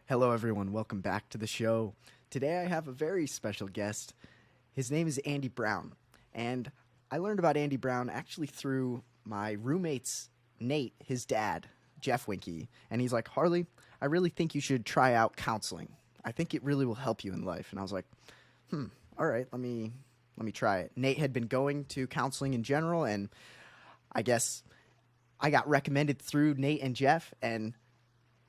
Hello, everyone. Welcome back to the show. Today, I have a very special guest. His name is Andy Brown. And I learned about Andy Brown actually through my roommate's Nate, his dad, Jeff Winky. And he's like, Harley, I really think you should try out counseling. I think it really will help you in life. And I was like, all right, let me try it. Nate had been going to counseling in general, and I guess I got recommended through Nate and Jeff, and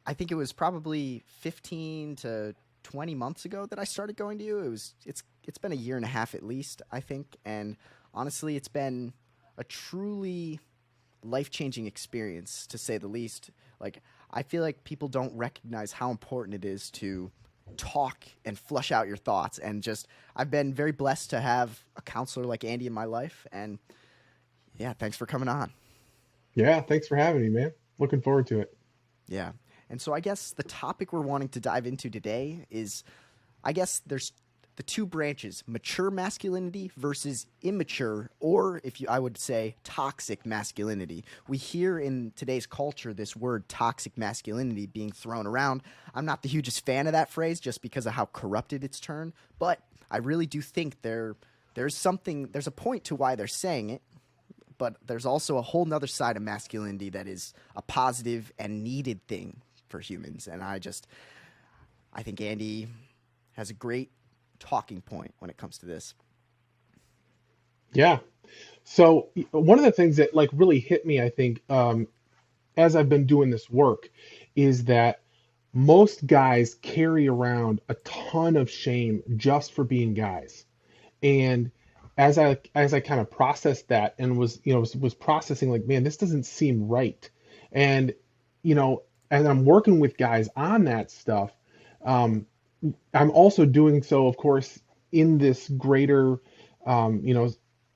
I think it was probably 15 to 20 months ago that I started going to you. It's been a year and a half at least, I think, and honestly, it's been a truly life-changing experience, to say the least. Like, I feel like people don't recognize how important it is to talk and flush out your thoughts, and just I've been very blessed to have a counselor like Andy in my life, and yeah, thanks for coming on. Yeah, thanks for having me, man. Looking forward to it. Yeah. And so I guess the topic we're wanting to dive into today is, I guess there's the two branches: mature masculinity versus immature, or if you, I would say, toxic masculinity. We hear in today's culture this word toxic masculinity being thrown around. I'm not the hugest fan of that phrase just because of how corrupted it's turned, but I really do think there's a point to why they're saying it, but there's also a whole nother side of masculinity that is a positive and needed thing for humans. And I think Andy has a great talking point when it comes to this. Yeah. So one of the things that like really hit me, I think, as I've been doing this work, is that most guys carry around a ton of shame just for being guys. And as I kind of processed that and was processing like, man, this doesn't seem right. And you know, as I'm working with guys on that stuff, um, I'm also doing so, of course, in this greater, you know,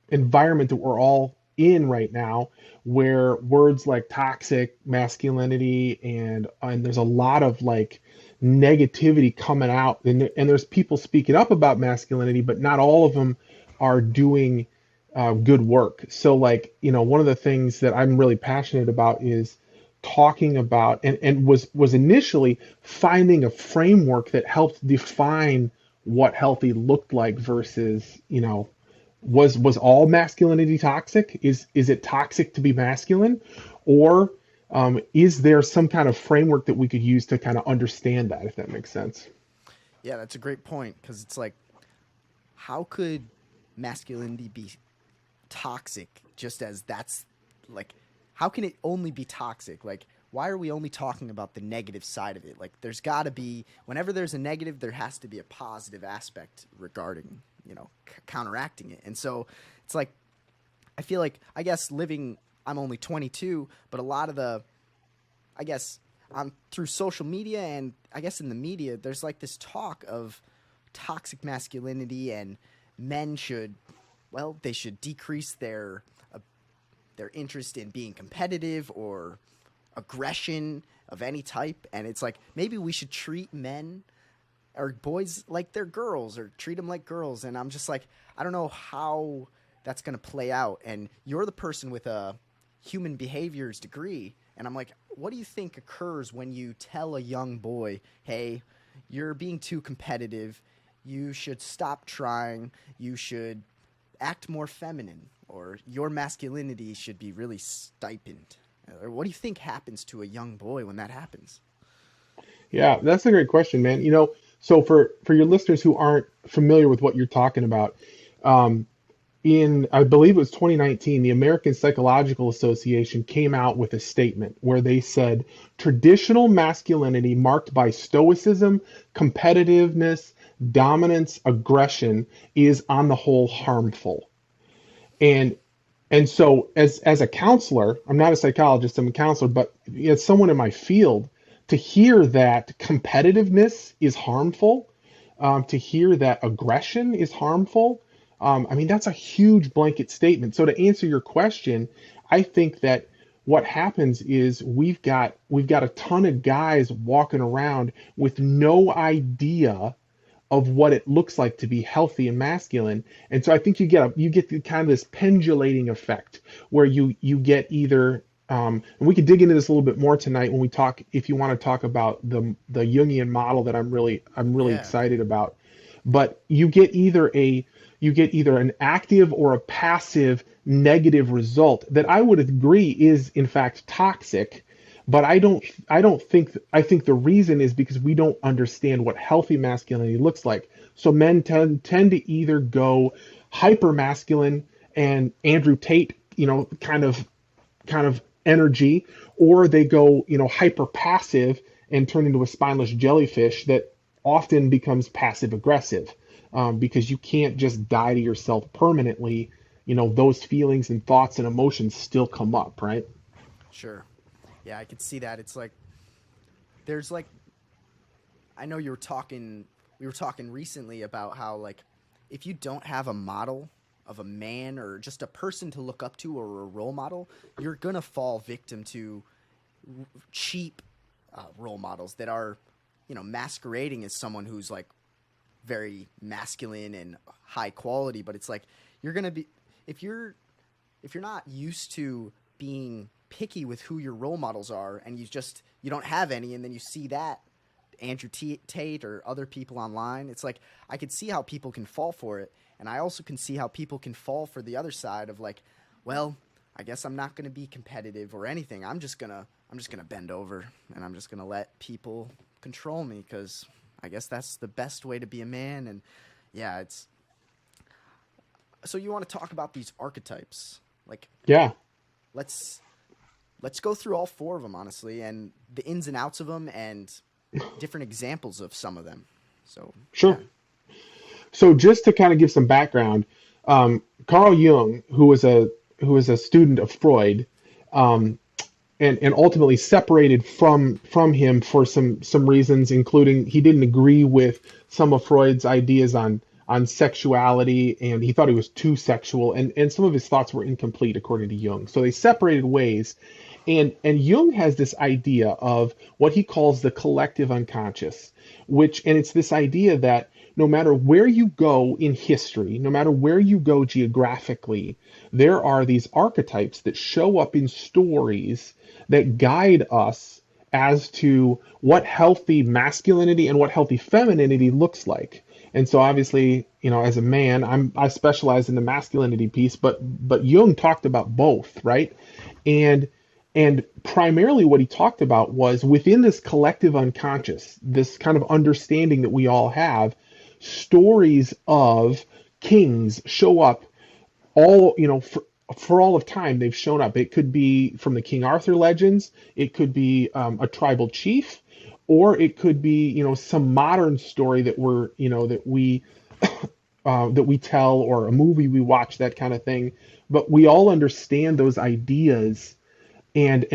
environment that we're all in right now, where words like toxic masculinity and there's a lot of like negativity coming out, and there's people speaking up about masculinity, but not all of them are doing good work. So, like, you know, one of the things that I'm really passionate about is talking about and was initially finding a framework that helped define what healthy looked like versus, you know, was all masculinity toxic? Is it toxic to be masculine? Or is there some kind of framework that we could use to kind of understand that, if that makes sense? Yeah, that's a great point, because it's like, how could masculinity be toxic just as that's like, how can it only be toxic? Like, why are we only talking about the negative side of it? Like, there's got to be, whenever there's a negative, there has to be a positive aspect regarding, counteracting it. And so it's like, I feel like, I guess I'm only 22, but a lot of I guess, through social media and I guess in the media, there's like this talk of toxic masculinity, and men should, well, they should decrease their interest in being competitive or aggression of any type. And it's like, maybe we should treat men or boys like they're girls, or treat them like girls. And I'm just like, I don't know how that's going to play out. And you're the person with a human behaviors degree. And I'm like, what do you think occurs when you tell a young boy, hey, you're being too competitive, you should stop trying, you should act more feminine, or your masculinity should be really stipend? Or what do you think happens to a young boy when that happens? Yeah, that's a great question, man. You know, so for your listeners who aren't familiar with what you're talking about, um, in I believe it was 2019, the American Psychological Association came out with a statement where they said traditional masculinity marked by stoicism, competitiveness, dominance, aggression is on the whole harmful. And and so as a counselor, I'm not a psychologist, I'm a counselor, but as someone in my field, to hear that competitiveness is harmful, to hear that aggression is harmful, I mean, that's a huge blanket statement. So to answer your question, I think that what happens is we've got a ton of guys walking around with no idea of what it looks like to be healthy and masculine. And so I think you get kind of this pendulating effect where you get either And we could dig into this a little bit more tonight when we talk, if you want to talk about the Jungian model that I'm really Yeah. excited about. But you get either an active or a passive negative result that I would agree is in fact toxic. But I think the reason is because we don't understand what healthy masculinity looks like. So men tend to either go hyper masculine and Andrew Tate, kind of energy, or they go, hyper passive and turn into a spineless jellyfish that often becomes passive aggressive, because you can't just die to yourself permanently. Those feelings and thoughts and emotions still come up, right? Sure. Yeah, I could see that. It's like there's like I know we were talking recently about how like if you don't have a model of a man or just a person to look up to or a role model, you're going to fall victim to cheap role models that are, masquerading as someone who's like very masculine and high quality, but it's like you're going to be if you're if you're not used to being picky with who your role models are and you don't have any and then you see that Andrew Tate or other people online, it's like I could see how people can fall for it, and I also can see how people can fall for the other side of like, well, I guess I'm not going to be competitive or anything. I'm just gonna bend over and I'm just gonna let people control me because I guess that's the best way to be a man. And yeah, it's so you want to talk about these archetypes, like Yeah, let's let's go through all four of them honestly and the ins and outs of them and different examples of some of them. So sure. yeah. So just to kind of give some background, Carl Jung, who was a student of Freud, um, and ultimately separated from him for some reasons, including he didn't agree with some of Freud's ideas on sexuality, and he thought he was too sexual, and some of his thoughts were incomplete according to Jung. So they separated ways, and Jung has this idea of what he calls the collective unconscious, and it's this idea that no matter where you go in history, no matter where you go geographically, there are these archetypes that show up in stories that guide us as to what healthy masculinity and what healthy femininity looks like. And so obviously, as a man, I specialize in the masculinity piece, but Jung talked about both, right? And and primarily what he talked about was within this collective unconscious, this kind of understanding that we all have, stories of kings show up all, for all of time. They've shown up. It could be from the King Arthur legends, it could be a tribal chief, or it could be, some modern story that we tell, or a movie we watch, that kind of thing. But we all understand those ideas, and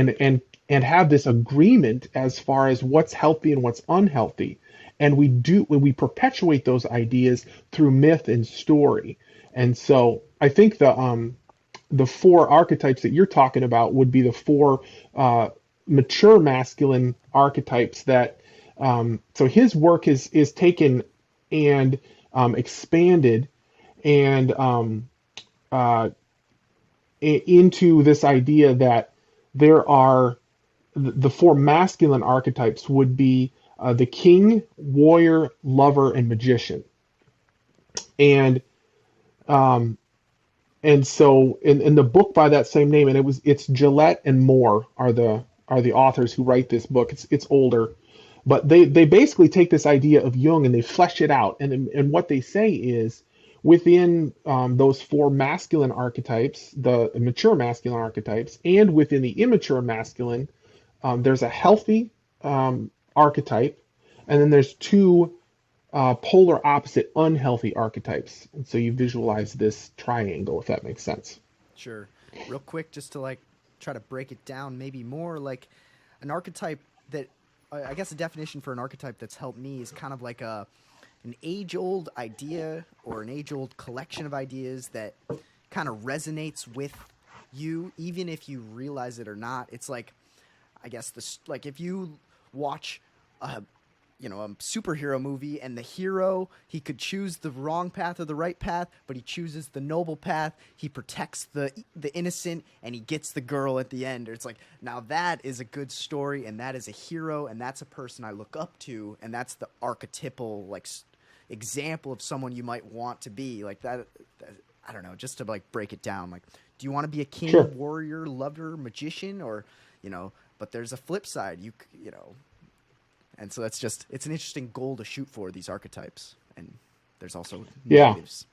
have this agreement as far as what's healthy and what's unhealthy. And we perpetuate those ideas through myth and story. And so I think the four archetypes that you're talking about would be the four mature masculine archetypes that, so his work is taken and expanded, and uh, into this idea that there are the four masculine archetypes would be the king, warrior, lover, and magician. And um, and so in the book by that same name, and it's Gillette and Moore are the authors who write this book. It's older, but they basically take this idea of Jung and they flesh it out. And what they say is within those four masculine archetypes, the mature masculine archetypes, and within the immature masculine, there's a healthy archetype, and then there's two polar opposite unhealthy archetypes. And so you visualize this triangle, if that makes sense. Sure. Real quick, just to like try to break it down, maybe more like an archetype that I guess a definition for an archetype that's helped me is kind of like an age old idea or an age old collection of ideas that kind of resonates with you, even if you realize it or not. It's like, I guess, this, like if you watch a a superhero movie, and the hero, he could choose the wrong path or the right path, but he chooses the noble path. He protects the innocent, and he gets the girl at the end. It's like, now that is a good story, and that is a hero, and that's a person I look up to, and that's the archetypal like example of someone you might want to be like that. I don't know, just to like break it down. Like, do you want to be a Sure. king, warrior, lover, magician, or But there's a flip side. And so it's an interesting goal to shoot for, these archetypes. And there's also Yeah. negatives.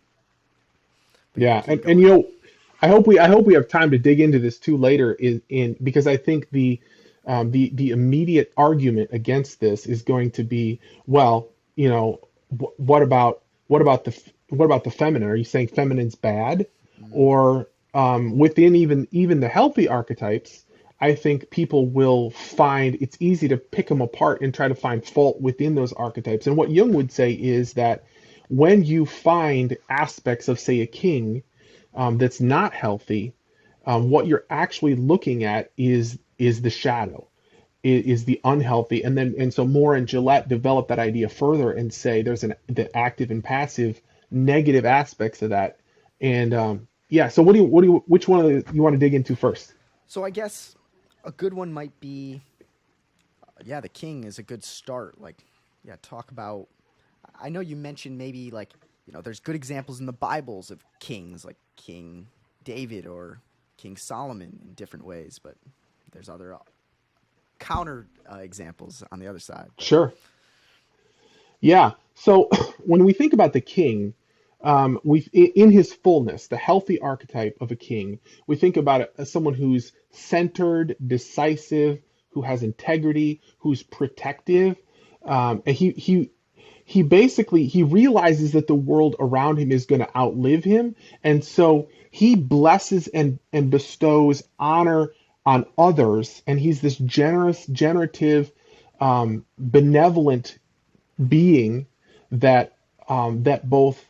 But yeah, Yeah. keep And going. I hope we have time to dig into this too later in because I think the immediate argument against this is going to be, well, what about the feminine? Are you saying feminine's bad? Mm, Or within even the healthy archetypes, I think people will find it's easy to pick them apart and try to find fault within those archetypes. And what Jung would say is that when you find aspects of, say, a king that's not healthy, what you're actually looking at is the shadow, is the unhealthy, and so Moore and Gillette develop that idea further and say there's the active and passive negative aspects of that, and yeah. So which one of you want to dig into first? So I guess a good one might be, yeah, the king is a good start. Like, yeah, talk about. I know you mentioned maybe like there's good examples in the Bibles of kings like King David or King Solomon in different ways, but there's other counter examples on the other side. But Sure. Yeah. So when we think about the king, in his fullness, the healthy archetype of a king, we think about it as someone who's centered, decisive, who has integrity, who's protective, and he basically he realizes that the world around him is going to outlive him, and so he blesses and bestows honor on others, and he's this generous, generative, benevolent being that both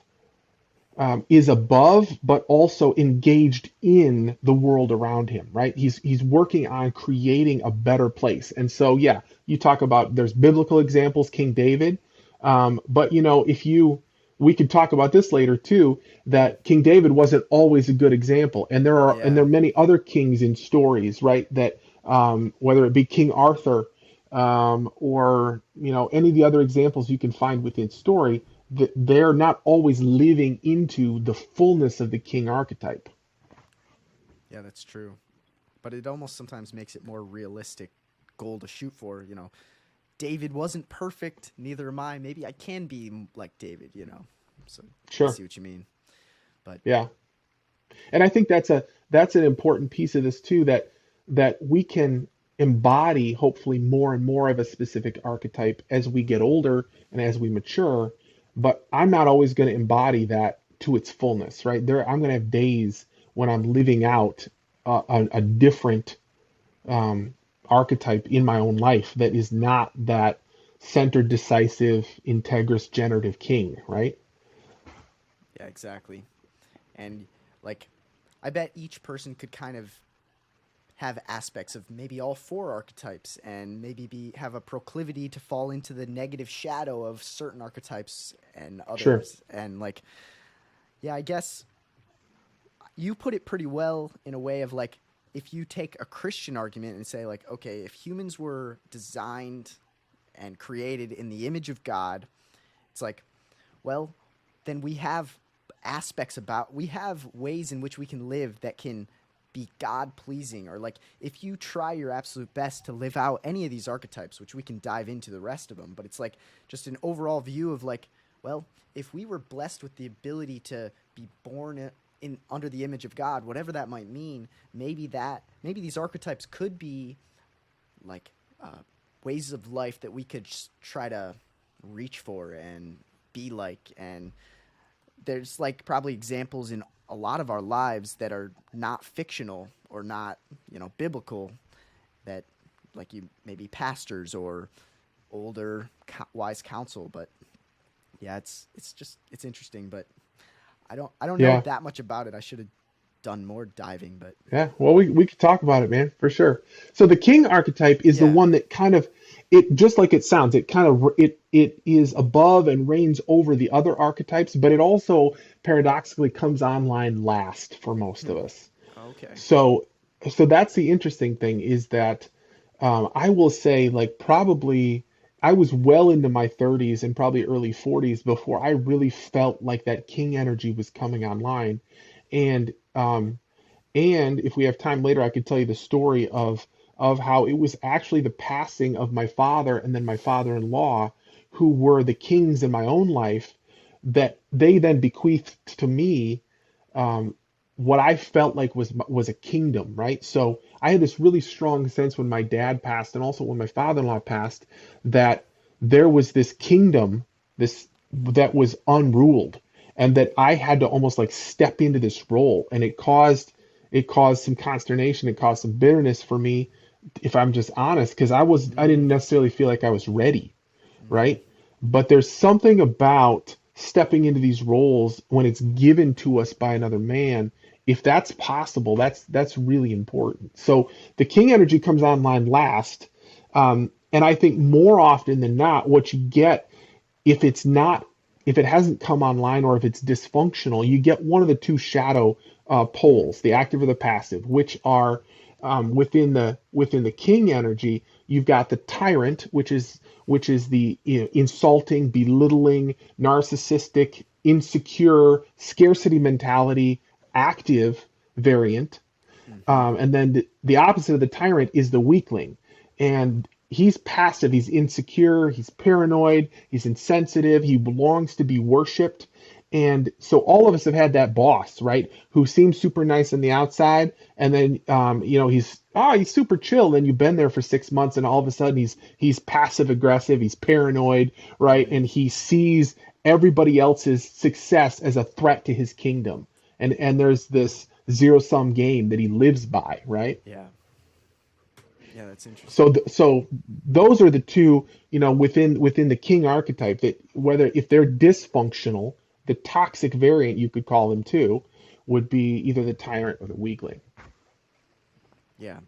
is above but also engaged in the world around him, right? He's working on creating a better place. And so yeah, you talk about there's biblical examples, King David, but if you we could talk about this later too, that King David wasn't always a good example, and there yeah, are many other kings in stories, right? That whether it be King Arthur, or any of the other examples you can find within story, that they're not always living into the fullness of the king archetype. yeah, that's true. But it almost sometimes makes it more realistic goal to shoot for. David wasn't perfect, neither am I. Maybe I can be like David. So I Sure. see what you mean. But Yeah. And I think that's an important piece of this too, that we can embody hopefully more and more of a specific archetype as we get older and as we mature, but I'm not always going to embody that to its fullness, right? I'm going to have days when I'm living out a different archetype in my own life that is not that centered, decisive, integrous, generative king, right? yeah, exactly. And like, I bet each person could kind of have aspects of maybe all four archetypes, and maybe have a proclivity to fall into the negative shadow of certain archetypes and Sure. others. And like, yeah, I guess you put it pretty well in a way of like, if you take a Christian argument and say like, okay, if humans were designed and created in the image of God, it's like, well, then we have ways in which we can live that can be God pleasing. Or like, if you try your absolute best to live out any of these archetypes, which we can dive into the rest of them, but it's like just an overall view of like, well, if we were blessed with the ability to be born in under the image of God, whatever that might mean, maybe these archetypes could be like ways of life that we could just try to reach for and be like. And there's like probably examples in a lot of our lives that are not fictional or not biblical, that like you maybe pastors or older wise counsel. But yeah, it's interesting. But I don't know Yeah. that much about it. I should have done more diving, but Yeah, well, we could talk about it, man, for sure. So the king archetype is the yeah. one that kind of it just like it sounds, it kind of it is above and reigns over the other archetypes, but it also paradoxically comes online last for most of Hmm. us. Okay. So so that's the interesting thing is that I will say like probably I was well into my 30s and probably early 40s before I really felt like that king energy was coming online. And and if we have time later, I could tell you the story of how it was actually the passing of my father and then my father-in-law, who were the kings in my own life, that they then bequeathed to me um, what I felt like was a kingdom, right? So I had this really strong sense when my dad passed and also when my father-in-law passed that there was this kingdom, this that was unruled, and that I had to almost like step into this role, and it caused some consternation, it caused some bitterness for me, if I'm just honest, because I didn't Mm, necessarily feel like I was ready, mm, right? But there's something about stepping into these roles when it's given to us by another man. If that's possible, that's really important. So the king energy comes online last, and I think more often than not, what you get if it's not if it hasn't come online or if it's dysfunctional, you get one of the two shadow mm, poles, the active or the passive, which are within the king energy. You've got the tyrant, which is the insulting, belittling, narcissistic, insecure, scarcity mentality, active variant. mm-hmm. And then the opposite of the tyrant is the weakling. And he's passive, he's insecure, he's paranoid, he's insensitive, he belongs to be worshipped. And so all of us have had that boss, right? Who seems super nice on the outside, and then he's super chill. Then you've been there for 6 months, and all of a sudden he's passive aggressive, he's paranoid, right? Mm, And he sees everybody else's success as a threat to his kingdom. And there's this zero sum game that he lives by, right? yeah. Yeah, that's So interesting. so those are the two, within the king archetype that whether if they're dysfunctional, the toxic variant you could call them too, would be either the tyrant or the weakling. Yeah.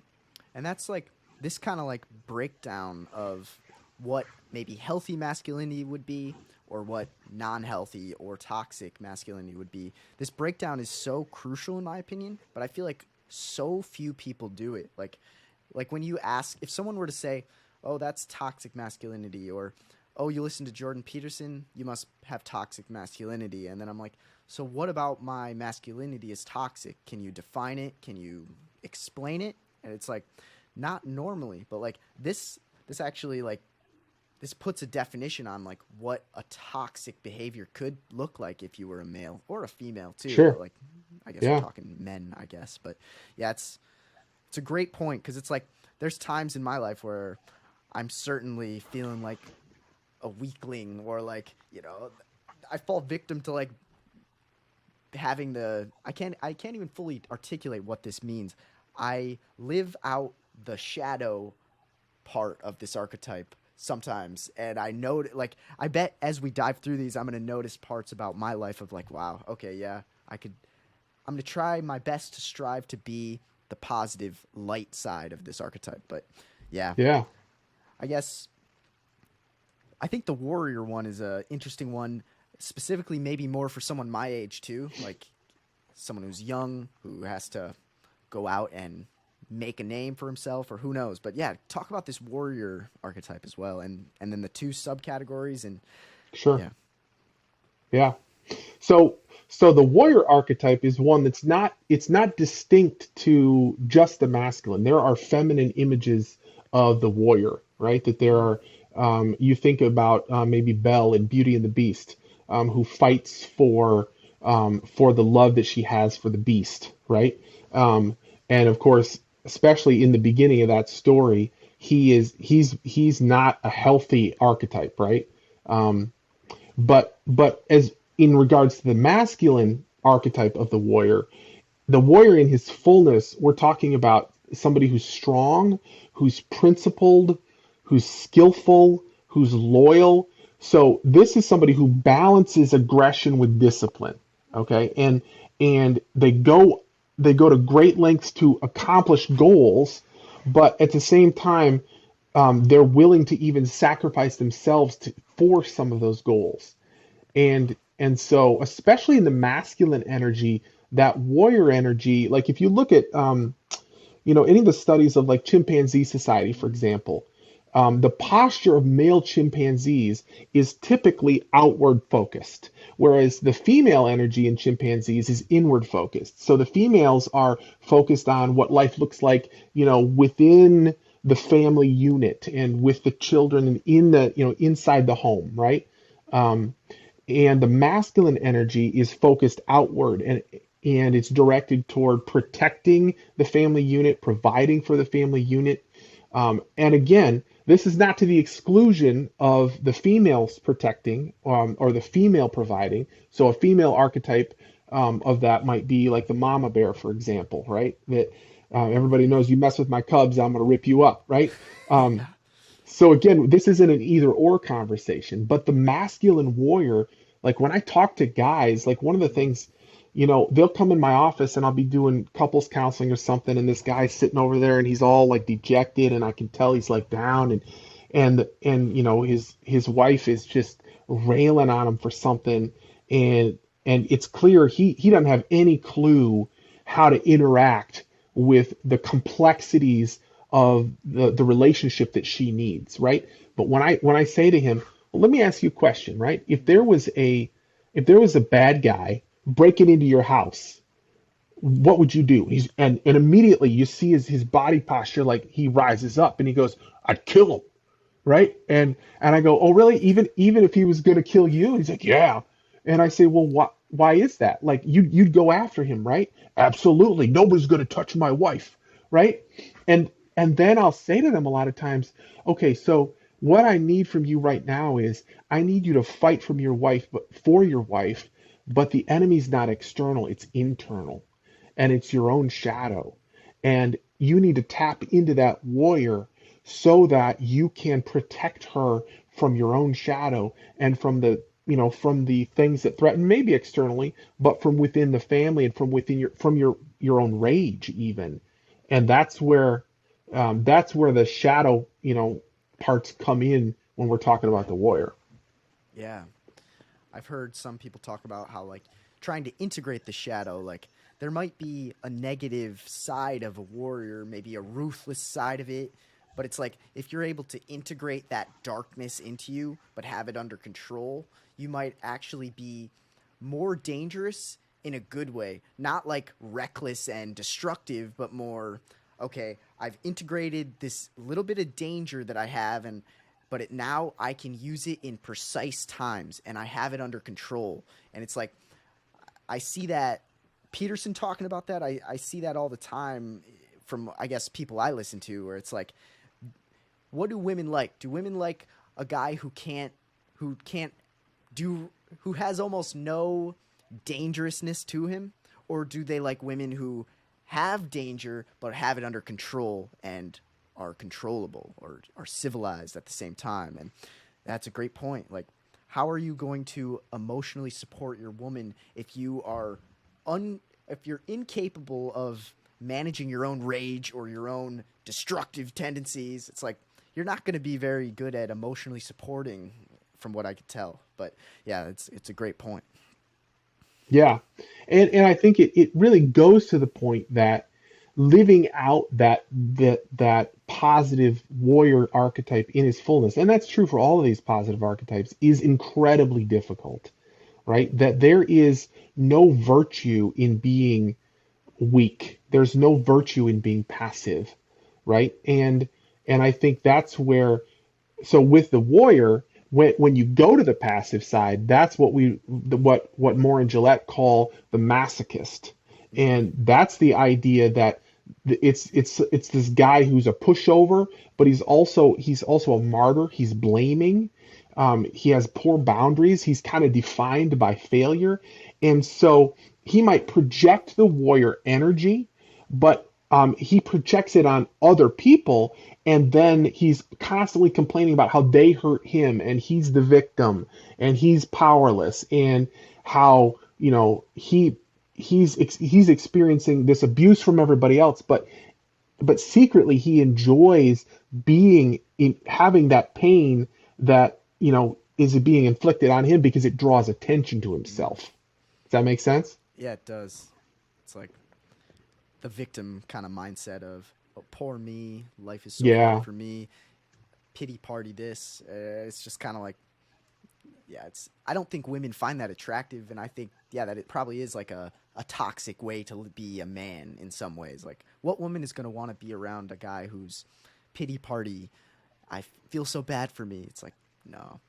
And that's like this kind of like breakdown of what maybe healthy masculinity would be or what non-healthy or toxic masculinity would be. This breakdown is so crucial in my opinion, but I feel like so few people do it. Like when you ask if someone were to say, "Oh, that's toxic masculinity," or "Oh, you listen to Jordan Peterson, you must have toxic masculinity." And then I'm like, "So what about my masculinity is toxic? Can you define it? Can you explain it?" And it's like not normally, but like this actually like this puts a definition on like what a toxic behavior could look like if you were a male or a female too, but Sure. like I guess we're Yeah. talking men, I guess. But yeah, it's a great point because it's like there's times in my life where I'm certainly feeling like a weakling or like, I fall victim to like having the I can't even fully articulate what this means. I live out the shadow part of this archetype sometimes, and I know like I bet as we dive through these I'm going to notice parts about my life of like, wow, okay, yeah, I'm going to try my best to strive to be the positive light side of this archetype. But yeah, Yeah. I guess I think the warrior one is a interesting one, specifically maybe more for someone my age too, like someone who's young who has to go out and make a name for himself or who knows. But yeah, talk about this warrior archetype as well, and then the two subcategories and Sure. yeah. Yeah. So the warrior archetype is one it's not distinct to just the masculine. There are feminine images of the warrior, right? That there Mm, are you think about maybe Belle in Beauty and the Beast, who fights for the love that she has for the beast, right? Um, and of course, especially in the beginning of that story, he's not a healthy archetype, right? Um, but as in regards to the masculine archetype of the warrior in his fullness, we're talking about somebody who's strong, who's principled, who's skillful, who's loyal. So this is somebody who balances aggression with discipline. Okay, and they go. they go to great lengths to accomplish goals, but at the same time, they're willing to even sacrifice themselves for some of those goals. And so, especially in the masculine energy, that warrior energy, like if you look at any of the studies of like chimpanzee society, for example, the posture of male chimpanzees is typically outward focused, whereas the female energy in chimpanzees is inward focused. So the females are focused on what life looks like, within the family unit and with the children and in the, inside the home, right? Um, and the masculine energy is focused outward and it's directed toward protecting the family unit, providing for the family unit. And again, this is not to the exclusion of the females protecting, or the female providing. So a female archetype of that might be like the mama bear, for example, right? That everybody knows, you mess with my cubs, I'm going to rip you up, right? Um, Yeah. so again, this isn't an either or conversation, but the masculine warrior, like when I talk to guys, like one of the things, they'll come in my office and I'll be doing couples counseling or something, and this guy's sitting over there and he's all like dejected, and I can tell he's like down, and his wife is just railing on him for something, and it's clear he doesn't have any clue how to interact with the complexities of the relationship that she needs, right? But when I say to him, well, let me ask you a question, right? If there was a bad guy breaking into your house, what would you do? And immediately you see his body posture, like he rises up and he goes, I'd kill him, right? And I go, oh really? Even if he was going to kill you? He's like, yeah. And I say, well, why is that? Like you'd go after him, right? Absolutely. Nobody's going to touch my wife, right? And then I'll say to them a lot of times, okay, so what I need from you right now is I need you to fight from your wife, but for your wife, but the enemy's not external, it's internal, and it's your own shadow. And you need to tap into that warrior so that you can protect her from your own shadow and from the things that threaten, maybe externally, but from within the family and from your own rage even. And that's where the shadow parts come in when we're talking about the warrior. Yeah. I've heard some people talk about how like trying to integrate the shadow, like there might be a negative side of a warrior, maybe a ruthless side of it, but it's like if you're able to integrate that darkness into you but have it under control, you might actually be more dangerous in a good way, not like reckless and destructive, but more okay, I've integrated this little bit of danger that I have, and but now I can use it in precise times and I have it under control. And it's like I see that Peterson talking about that. I see that all the time from I guess people I listen to where it's like what do women like? Do women like a guy who can't do who has almost no dangerousness to him, or do they like women who have danger but have it under control and are controllable or are civilized at the same time? And that's a great point. Like, how are you going to emotionally support your woman if if you're incapable of managing your own rage or your own destructive tendencies? It's like you're not going to be very good at emotionally supporting, from what I could tell. But yeah, it's a great point. Yeah. And I think it really goes to the point that living out that positive warrior archetype in his fullness, and that's true for all of these positive archetypes, is incredibly difficult, right? That there is no virtue in being weak. There's no virtue in being passive, right? And I think that's where, so with the warrior, when you go to the passive side, that's what Moore and Gillette call the masochist, Mm-hmm. and that's the idea that it's this guy who's a pushover, but he's also a martyr. He's blaming. He has poor boundaries. He's kind of defined by failure, and so he might project the warrior energy, but he projects it on other people, and then he's constantly complaining about how they hurt him, and he's the victim, and he's powerless, and how he's experiencing this abuse from everybody else, but secretly he enjoys being in having that pain that is being inflicted on him because it draws attention to Mm. himself. Does that make sense? Yeah, it does. It's like the victim kind of mindset of, oh, poor me, life is so hard Yeah, for me, pity party this. It's just kind of like, yeah, it's. I don't think women find that attractive, and I think, yeah, that it probably is like a toxic way to be a man in some ways. Like, what woman is going to want to be around a guy who's pity party? I feel so bad for me. It's like, no,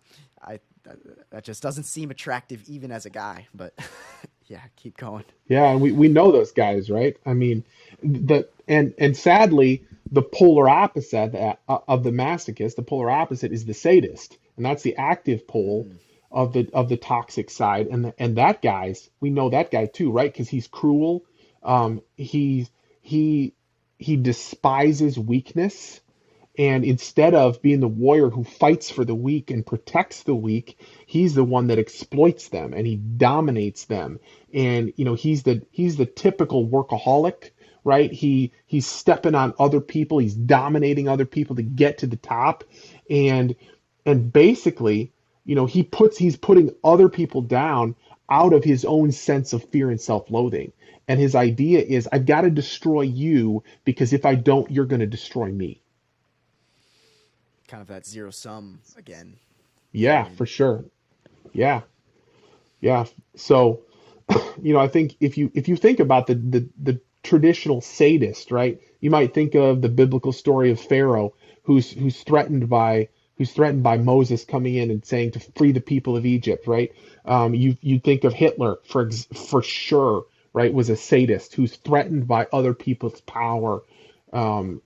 I that just doesn't seem attractive even as a guy. But yeah, keep going. yeah, and we know those guys, right? I mean, and sadly, the polar opposite of the masochist, the polar opposite is the sadist, and that's the active pole Mm, of the toxic side, and that guy's we know that guy too, right? Because he's cruel, he he despises weakness, and instead of being the warrior who fights for the weak and protects the weak, he's the one that exploits them and he dominates them. And he's the typical workaholic, right? He's stepping on other people, he's dominating other people to get to the top. And basically, he's putting other people down out of his own sense of fear and self-loathing. And his idea is I've got to destroy you because if I don't, you're going to destroy me. kind of that zero sum again Yeah, coin. for sure. Yeah, yeah. So, I think if you think about the traditional sadist, right? You might think of the biblical story of Pharaoh, who's threatened by Moses coming in and saying to free the people of Egypt, right? You think of Hitler for sure, right? Was a sadist who's threatened by other people's power, and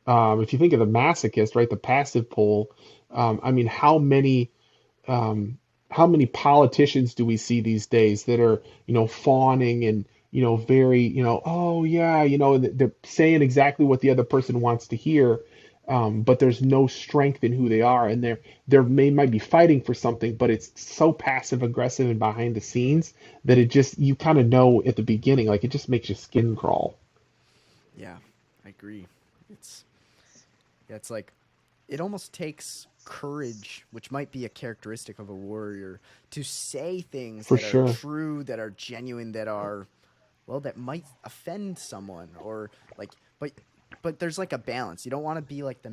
if you think of the masochist, right, the passive pole, I mean, um, how many politicians do we see these days that are, fawning and, very, oh yeah, they're saying exactly what the other person wants to hear, but there's no strength in who they are, and they might be fighting for something, but it's so passive aggressive and behind the scenes that it just you kind of know at the beginning, like it just makes your skin crawl. Yeah, I agree. It's Yeah, it's like it almost takes courage, which might be a characteristic of a warrior, to say things For that are sure. true, that are genuine, that are, well, that might offend someone, or like, but there's like a balance. You don't want to be like the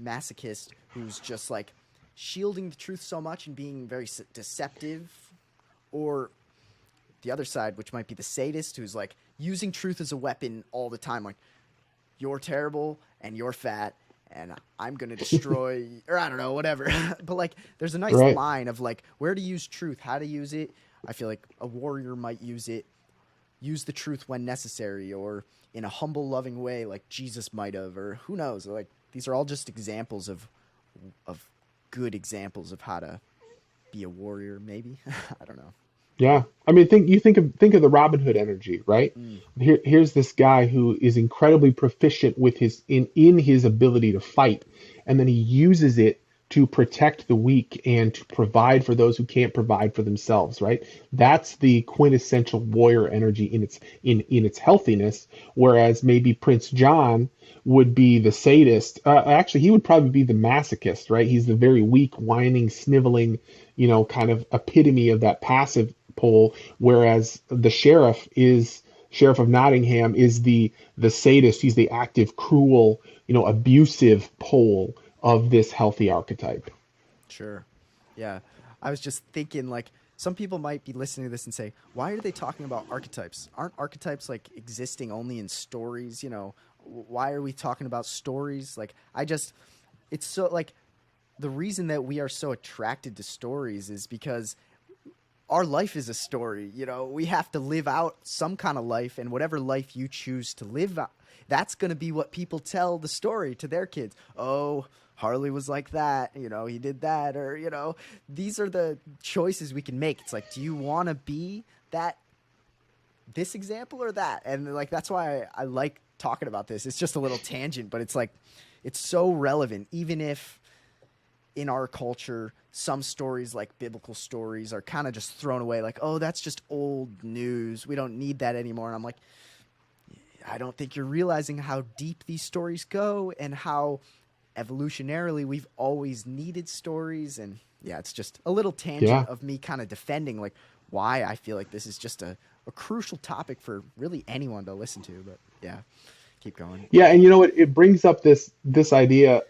masochist who's just like shielding the truth so much and being very deceptive, or the other side, which might be the sadist who's like using truth as a weapon all the time, like, you're terrible and you're fat and I'm going to destroy, or I don't know, whatever. But like there's a nice Right. line of like where to use truth, how to use it. I feel like a warrior might use the truth when necessary, or in a humble loving way like Jesus might have, or who knows. Like these are all just examples of good examples of how to be a warrior maybe. I don't know. Yeah, I mean, think of the Robin Hood energy, right? Mm, Here's this guy who is incredibly proficient with in his ability to fight, and then he uses it to protect the weak and to provide for those who can't provide for themselves, right? That's the quintessential warrior energy in its healthiness. Whereas maybe Prince John would be the sadist. Actually, he would probably be the masochist, right? He's the very weak, whining, sniveling, kind of epitome of that passive pole, whereas the sheriff of Nottingham is the sadist. He's the active, cruel, abusive pole of this healthy archetype. sure. Yeah. I was just thinking, like, some people might be listening to this and say, why are they talking about archetypes? Aren't archetypes like existing only in stories? Why are we talking about stories? Like, it's so, like, the reason that we are so attracted to stories is because our life is a story. We have to live out some kind of life, and whatever life you choose to live out, that's going to be what people tell the story to their kids. Oh, Harley was like that, he did that, or these are the choices we can make. It's like, do you want to be that, this example or that? And like that's why I like talking about this. It's just a little tangent, but it's like it's so relevant, even if in our culture, some stories like biblical stories are kind of just thrown away, like, oh, that's just old news. We don't need that anymore. And I'm like, I don't think you're realizing how deep these stories go and how evolutionarily we've always needed stories. And yeah, it's just a little tangent Yeah. of me kind of defending like why I feel like this is just a crucial topic for really anyone to listen to. But yeah, keep going. Yeah, and you know it brings up this idea,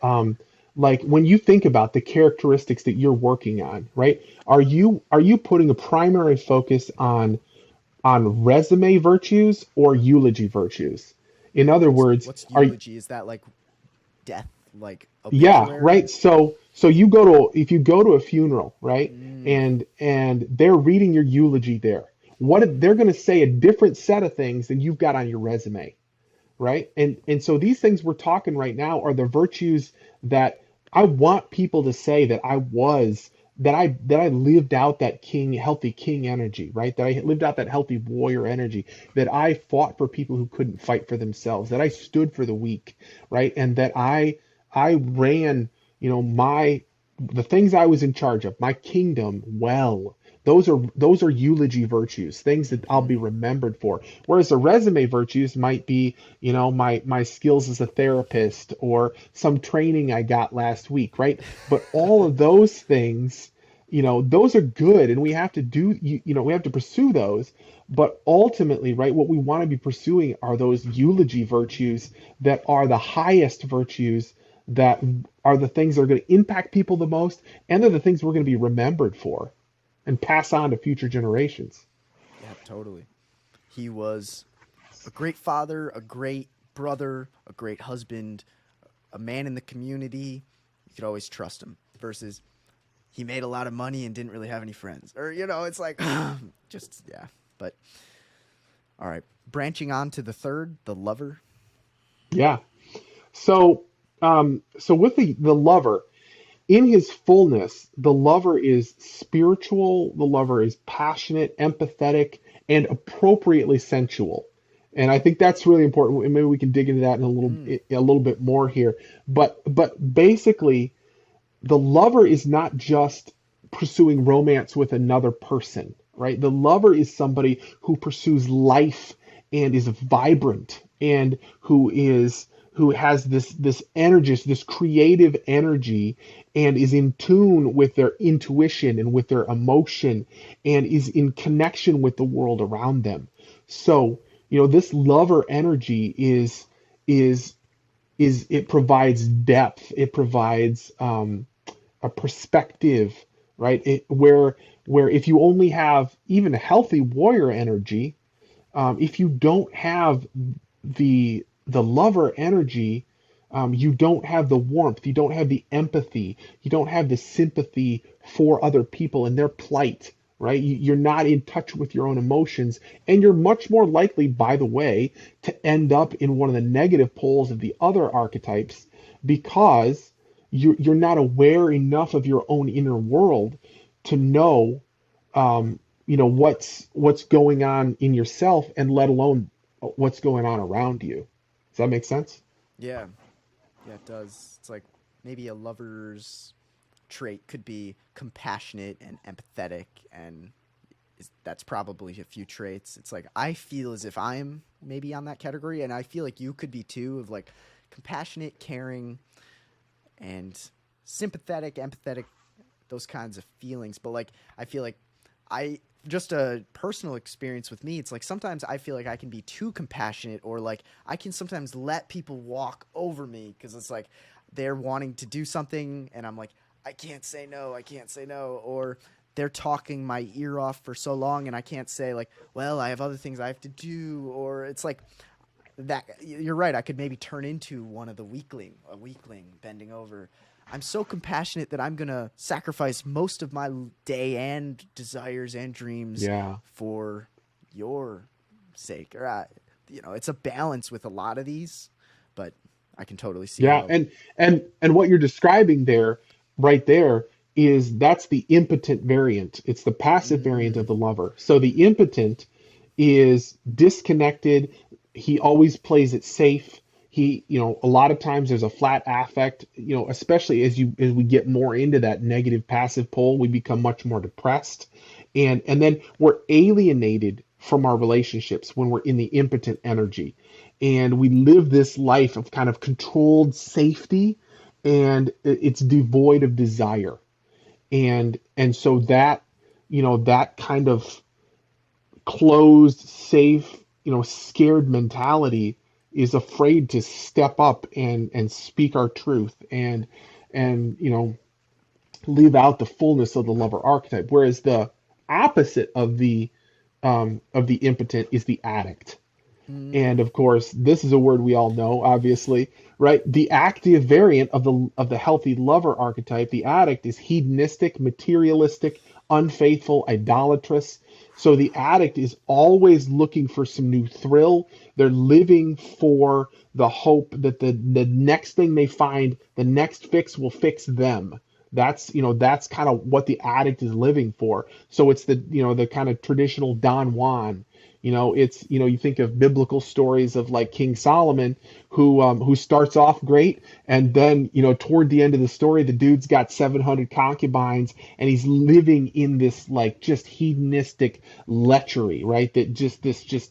like when you think about the characteristics that you're working on, right? Are you putting a primary focus on resume virtues or eulogy virtues? In other words, What's are eulogy? Is that like death, like yeah, obituary? right. So you go to if you go to a funeral, right? Mm, And they're reading your eulogy there. They're going to say a different set of things than you've got on your resume, right? And so these things we're talking right now are the virtues that I want people to say that I lived out that healthy king energy, right? That I lived out that healthy warrior energy, that I fought for people who couldn't fight for themselves, that I stood for the weak, right? And that I ran, my the things I was in charge of, my kingdom well. Those are eulogy virtues, things that I'll hmm. be remembered for. Whereas the resume virtues might be, my skills as a therapist or some training I got last week, right? But all of those things, those are good, and we have to we have to pursue those. But ultimately, right, what we want to be pursuing are those eulogy virtues that are the highest virtues, that are the things that are going to impact people the most, and they're the things we're going to be remembered for and pass on to future generations. Yeah, totally. He was a great father, a great brother, a great husband, a man in the community. You could always trust him. Versus he made a lot of money and didn't really have any friends. Or, it's like, just, yeah. But, all right. Branching on to the third, the lover. Yeah. So with the lover, in his fullness, the lover is spiritual, the lover is passionate, empathetic, and appropriately sensual. And I think that's really important. And maybe we can dig into that in Mm, a little bit more here. But basically, the lover is not just pursuing romance with another person, right? The lover is somebody who pursues life and is vibrant, and who has this energy, this creative energy, and is in tune with their intuition and with their emotion, and is in connection with the world around them. So, this lover energy is it provides depth, it provides a perspective, right? Where if you only have even a healthy warrior energy, if you don't have the lover energy, you don't have the warmth, you don't have the empathy, you don't have the sympathy for other people and their plight, right? You're not in touch with your own emotions, and you're much more likely, by the way, to end up in one of the negative poles of the other archetypes, because you're not aware enough of your own inner world to know, what's going on in yourself, and let alone what's going on around you. Does that make sense? yeah. Yeah, it does. It's like maybe a lover's trait could be compassionate and empathetic, and that's probably a few traits. It's like I feel as if I'm maybe on that category, and I feel like you could be too, of like compassionate, caring, and sympathetic, empathetic, those kinds of feelings. But like I feel like I just a personal experience with me, it's like sometimes I feel like I can be too compassionate, or like I can sometimes let people walk over me because it's like they're wanting to do something and I'm like I can't say no, I can't say no, or they're talking my ear off for so long and I can't say like, well, I have other things I have to do, or it's like that you're right, I could maybe turn into one of the a weakling bending over. I'm so compassionate that I'm going to sacrifice most of my day and desires and dreams Yeah. for your sake. Or it's a balance with a lot of these, but I can totally see Yeah, how. and what you're describing there, right there, is that's the impotent variant. It's the passive variant of Mm, the lover. So the impotent is disconnected. He always plays it safe. A lot of times there's a flat affect, especially as we get more into that negative passive pole, we become much more depressed. And then we're alienated from our relationships when we're in the impotent energy. And we live this life of kind of controlled safety, and it's devoid of desire. And so that, that kind of closed, safe, scared mentality is afraid to step up and speak our truth and live out the fullness of the lover archetype. Whereas the opposite of the impotent is the addict. And of course, this is a word we all know, obviously, right? The active variant of the healthy lover archetype, the addict, is hedonistic, materialistic, unfaithful, idolatrous. So the addict is always looking for some new thrill. They're living for the hope that the next thing they find, the next fix will fix them. That's kind of what the addict is living for. So it's the kind of traditional Don Juan. You think of biblical stories of like King Solomon, who starts off great, and then toward the end of the story, the dude's got 700 concubines, and he's living in this like just hedonistic lechery, right? That just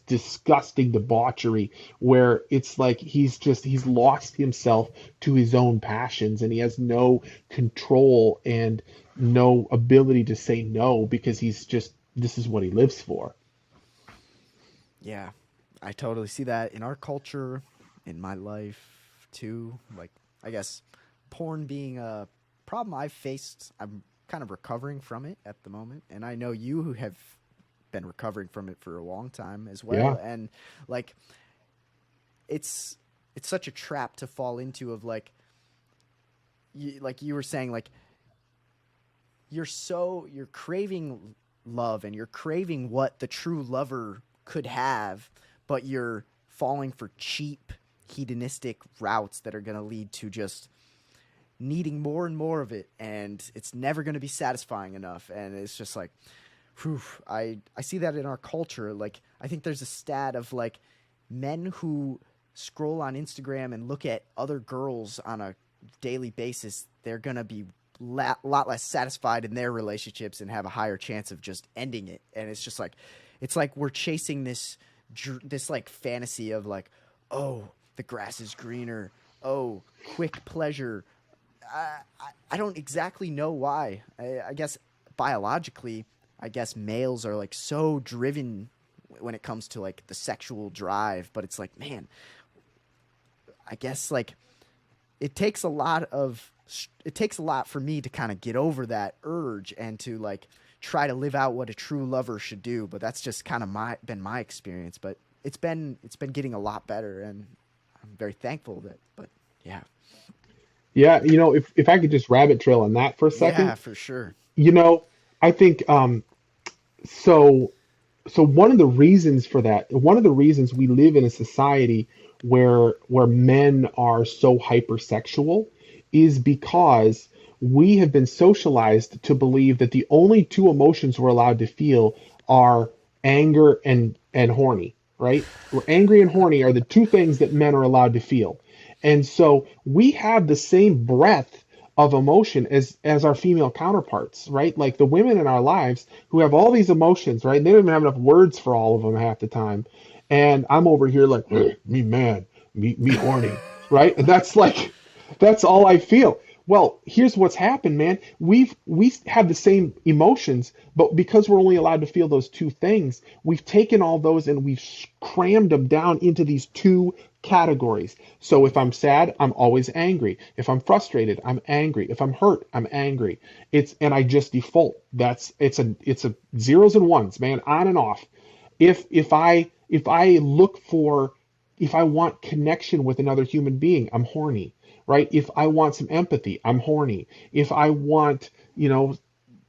disgusting debauchery, where it's like he's lost himself to his own passions, and he has no control and no ability to say no, because this is what he lives for. Yeah, I totally see that in our culture, in my life too. Like, I guess porn being a problem I've faced, I'm kind of recovering from it at the moment. And I know you who have been recovering from it for a long time as Yeah. well. And like, it's such a trap to fall into of like you were saying, like you're craving love and you're craving what the true lover could have, but you're falling for cheap hedonistic routes that are going to lead to just needing more and more of it, and it's never going to be satisfying enough. And it's just like, whew, I see that in our culture. Like, I think there's a stat of like men who scroll on Instagram and look at other girls on a daily basis, they're going to be lot less satisfied in their relationships and have a higher chance of just ending it. And it's like we're chasing this like fantasy of like, oh, the grass is greener, oh, quick pleasure. I don't exactly know why. I guess biologically, I guess males are like so driven when it comes to like the sexual drive, but it's like, man, I guess like it takes a lot of it takes a lot for me to kind of get over that urge and to like try to live out what a true lover should do. But that's just kind of been my experience. But it's been getting a lot better, and I'm very thankful that. But yeah, Yeah, if I could just rabbit trail on that for a second, yeah, for sure. you know, I think so so one of the reasons for that, one of the reasons we live in a society where men are so hypersexual is because we have been socialized to believe that the only two emotions we're allowed to feel are anger and horny, right? We're angry and horny are the two things that men are allowed to feel. And so we have the same breadth of emotion as our female counterparts, right? Like the women in our lives who have all these emotions, right? And they don't even have enough words for all of them half the time. And I'm over here like, me mad, me horny, right? And that's like, that's all I feel. Well, here's what's happened, man. We have the same emotions, but because we're only allowed to feel those two things, we've taken all those and we've crammed them down into these two categories. So if I'm sad, I'm always angry. If I'm frustrated, I'm angry. If I'm hurt, I'm angry. And I just default. It's a zeros and ones, man, on and off. If I look for if I want connection with another human being, I'm horny, right? If I want some empathy, I'm horny. If I want,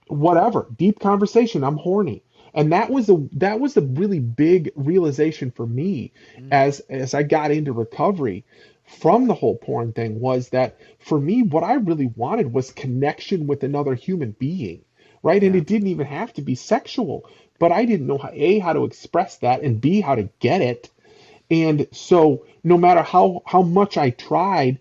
whatever, deep conversation, I'm horny. And that was a really big realization for me Mm, as I got into recovery from the whole porn thing, was that for me what I really wanted was connection with another human being, right? And yeah, it didn't even have to be sexual, but I didn't know how to express that, and B, how to get it. And so no matter how much I tried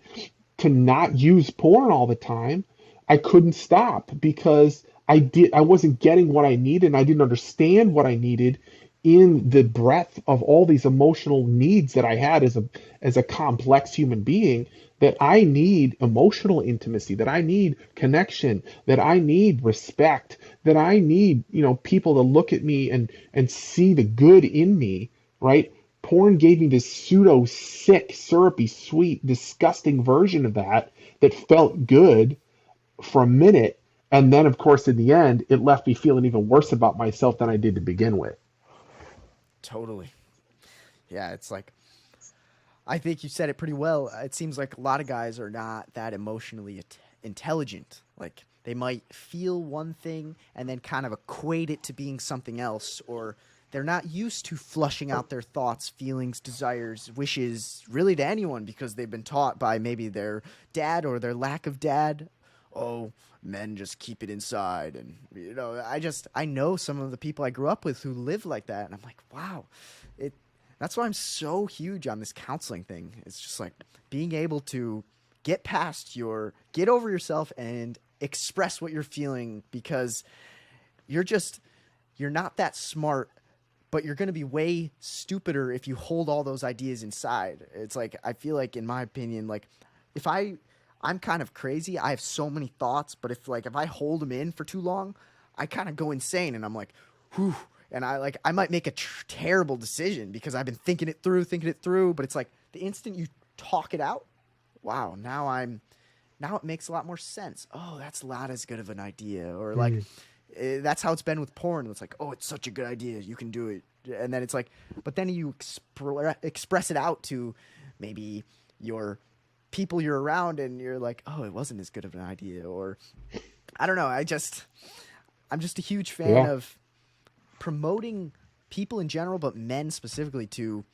to not use porn all the time, I couldn't stop because I wasn't getting what I needed and I didn't understand what I needed in the breadth of all these emotional needs that I had as a complex human being, that I need emotional intimacy, that I need connection, that I need respect, that I need, people to look at me and see the good in me, right? Porn gave me this pseudo sick, syrupy, sweet, disgusting version of that felt good for a minute. And then, of course, in the end, it left me feeling even worse about myself than I did to begin with. Totally. Yeah, it's like I think you said it pretty well. It seems like a lot of guys are not that emotionally intelligent. Like they might feel one thing and then kind of equate it to being something else, or they're not used to flushing out their thoughts, feelings, desires, wishes, really to anyone because they've been taught by maybe their dad or their lack of dad. Oh, men just keep it inside. And, I know some of the people I grew up with who live like that. And I'm like, wow, it, that's why I'm so huge on this counseling thing. It's just like being able to get over yourself and express what you're feeling because you're just, you're not that smart, but you're going to be way stupider if you hold all those ideas inside. It's like, I feel like, in my opinion, like if I'm kind of crazy. I have so many thoughts, but if I hold them in for too long, I kind of go insane and I'm like, whew. And I might make a terrible decision because I've been thinking it through, but it's like the instant you talk it out, wow, now it makes a lot more sense. Oh, that's not as good of an idea. Or like, Mm. that's how it's been with porn. It's like, oh, it's such a good idea. You can do it. And then it's like, but then you express it out to maybe your people you're around and you're like, oh, it wasn't as good of an idea. Or I don't know. I'm just a huge fan Yeah. of promoting people in general, but men specifically, to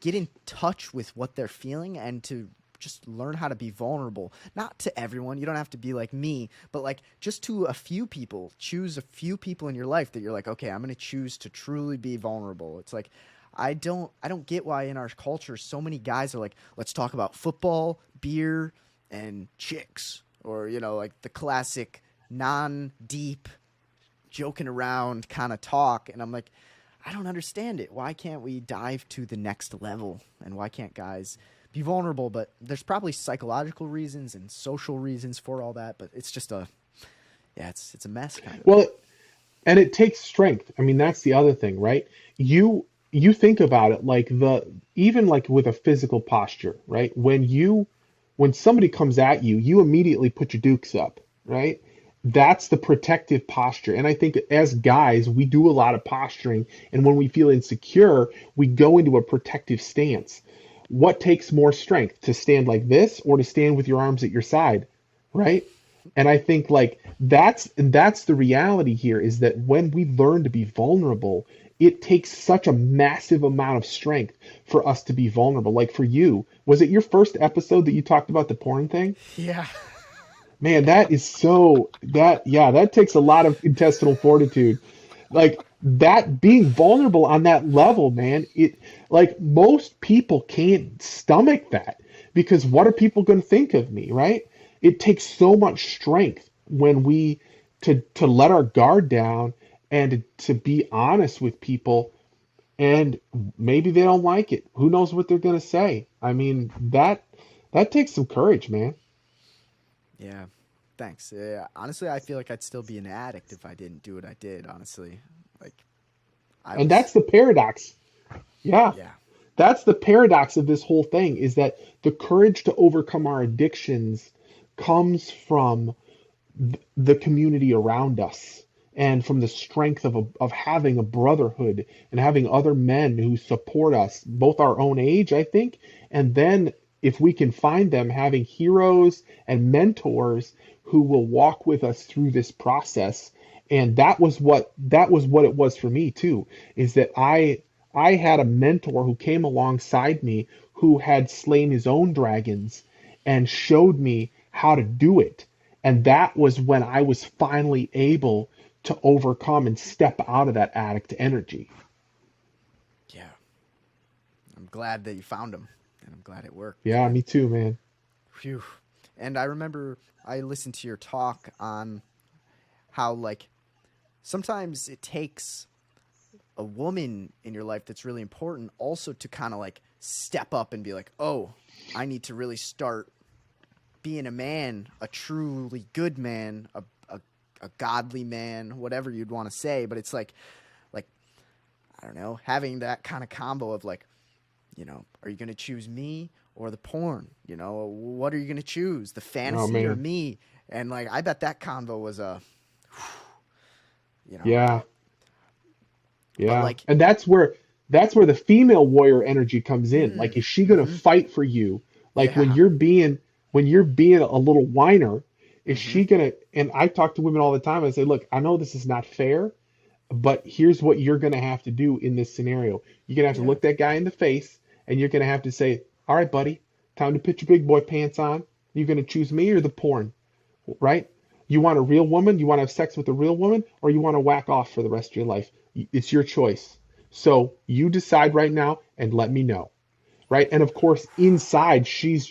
get in touch with what they're feeling and to just learn how to be vulnerable. Not to everyone. You don't have to be like me, but like just to a few people. Choose a few people in your life that you're like, okay, I'm going to choose to truly be vulnerable. It's like I don't get why in our culture so many guys are like, let's talk about football, beer, and chicks, or like the classic non-deep joking around kind of talk. And I'm like, I don't understand it. Why can't we dive to the next level? And why can't guys be vulnerable? But there's probably psychological reasons and social reasons for all that. But it's just yeah, it's a mess kind of. Well, and it takes strength. I mean, that's the other thing, right? You think about it like the even like with a physical posture, right? When somebody comes at you, you immediately put your dukes up, right? That's the protective posture. And I think as guys, we do a lot of posturing, and when we feel insecure, we go into a protective stance. What takes more strength, to stand like this or to stand with your arms at your side, right? And I think like that's the reality here, is that when we learn to be vulnerable, it takes such a massive amount of strength for us to be vulnerable. Like for you, was it your first episode that you talked about the porn thing? Yeah. Man, that is so that yeah, that takes a lot of intestinal fortitude. Like that, being vulnerable on that level, man, it like most people can't stomach that, because what are people going to think of me, right? It takes so much strength when we to let our guard down and to be honest with people, and maybe they don't like it. Who knows what they're going to say? I mean, that takes some courage, man. Yeah. Thanks. Yeah, honestly, I feel like I'd still be an addict if I didn't do what I did. Honestly, like I And was. that's the paradox. Yeah. Yeah. That's the paradox of this whole thing, is that the courage to overcome our addictions comes from the community around us, and from the strength of having a brotherhood and having other men who support us, both our own age, I think, and then if we can find them, having heroes and mentors who will walk with us through this process. And that was what it was for me too, is that I had a mentor who came alongside me, who had slain his own dragons and showed me how to do it. And that was when I was finally able to overcome and step out of that addict energy. Yeah. I'm glad that you found them, and I'm glad it worked. Yeah, And me too, man. phew. And I remember I listened to your talk on how like sometimes it takes a woman in your life that's really important also to kind of like step up and be like, oh, I need to really start being a man, a truly good man, a godly man, whatever you'd want to say. But it's like, I don't know, having that kind of combo of like, are you going to choose me or the porn? What are you going to choose? The Oh fantasy or man. me? And like, I bet that convo was Yeah. but, Yeah. like, And that's where the female warrior energy comes in. Like, mm, is she gonna mm-hmm, fight for you? Like yeah, when you're being a little whiner, is mm-hmm, she gonna, and I talk to women all the time, I say, look, I know this is not fair, but here's what you're gonna have to do in this scenario. You're gonna have to yeah, look that guy in the face and you're gonna have to say, all right, buddy, time to put your big boy pants on. You're gonna choose me or the porn, right? You want a real woman? You want to have sex with a real woman, or you want to whack off for the rest of your life? It's your choice. So you decide right now and let me know, right? And of course, inside, she's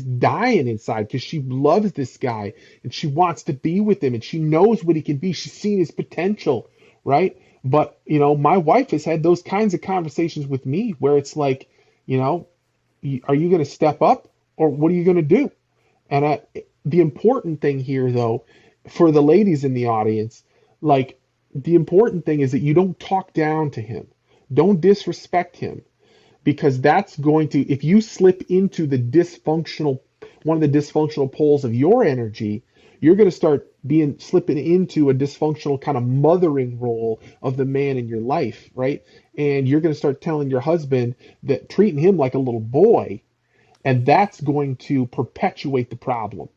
dying inside because she loves this guy and she wants to be with him and she knows what he can be. She's seen his potential, right? But, my wife has had those kinds of conversations with me where it's like, you know, are you going to step up or what are you going to do? And the important thing here, though, for the ladies in the audience, like the important thing is that you don't talk down to him, don't disrespect him, because that's going to, if you slip into one of the dysfunctional poles of your energy, you're going to start slipping into a dysfunctional kind of mothering role of the man in your life, right? And you're going to start telling your husband that treating him like a little boy, and that's going to perpetuate the problem.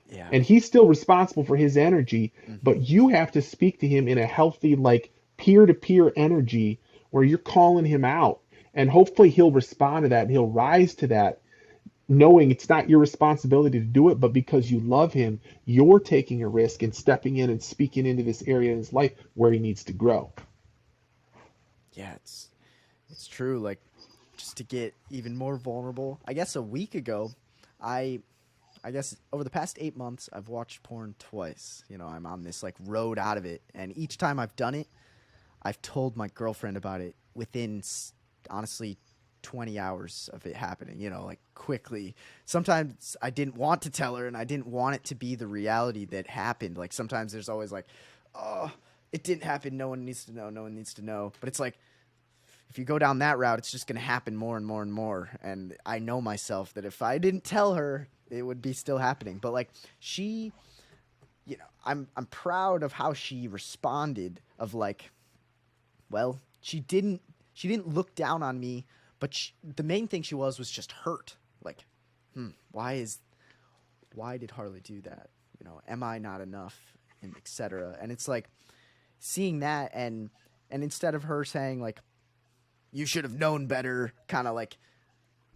yeah, And he's still responsible for his energy, mm-hmm, but you have to speak to him in a healthy, like peer-to-peer energy where you're calling him out. And hopefully he'll respond to that and he'll rise to that, knowing it's not your responsibility to do it, but because you love him, you're taking a risk and stepping in and speaking into this area in his life where he needs to grow. yeah. It's true. Like, just to get even more vulnerable, I guess a week ago, I I guess over the past 8 months, I've watched porn twice. I'm on this like road out of it, and each time I've done it, I've told my girlfriend about it within honestly 20 hours of it happening. Like quickly. Sometimes I didn't want to tell her, and I didn't want it to be the reality that happened. Like sometimes there's always like, oh, it didn't happen. No one needs to know. No one needs to know. But it's like if you go down that route, it's just going to happen more and more and more. And I know myself that if I didn't tell her, it would be still happening. But like she, I'm proud of how she responded. Of like, well, she didn't look down on me, but the main thing she was just hurt. Like, why did Harley do that? Am I not enough, and etc. And it's like seeing that, and instead of her saying like you should have known better, kind of like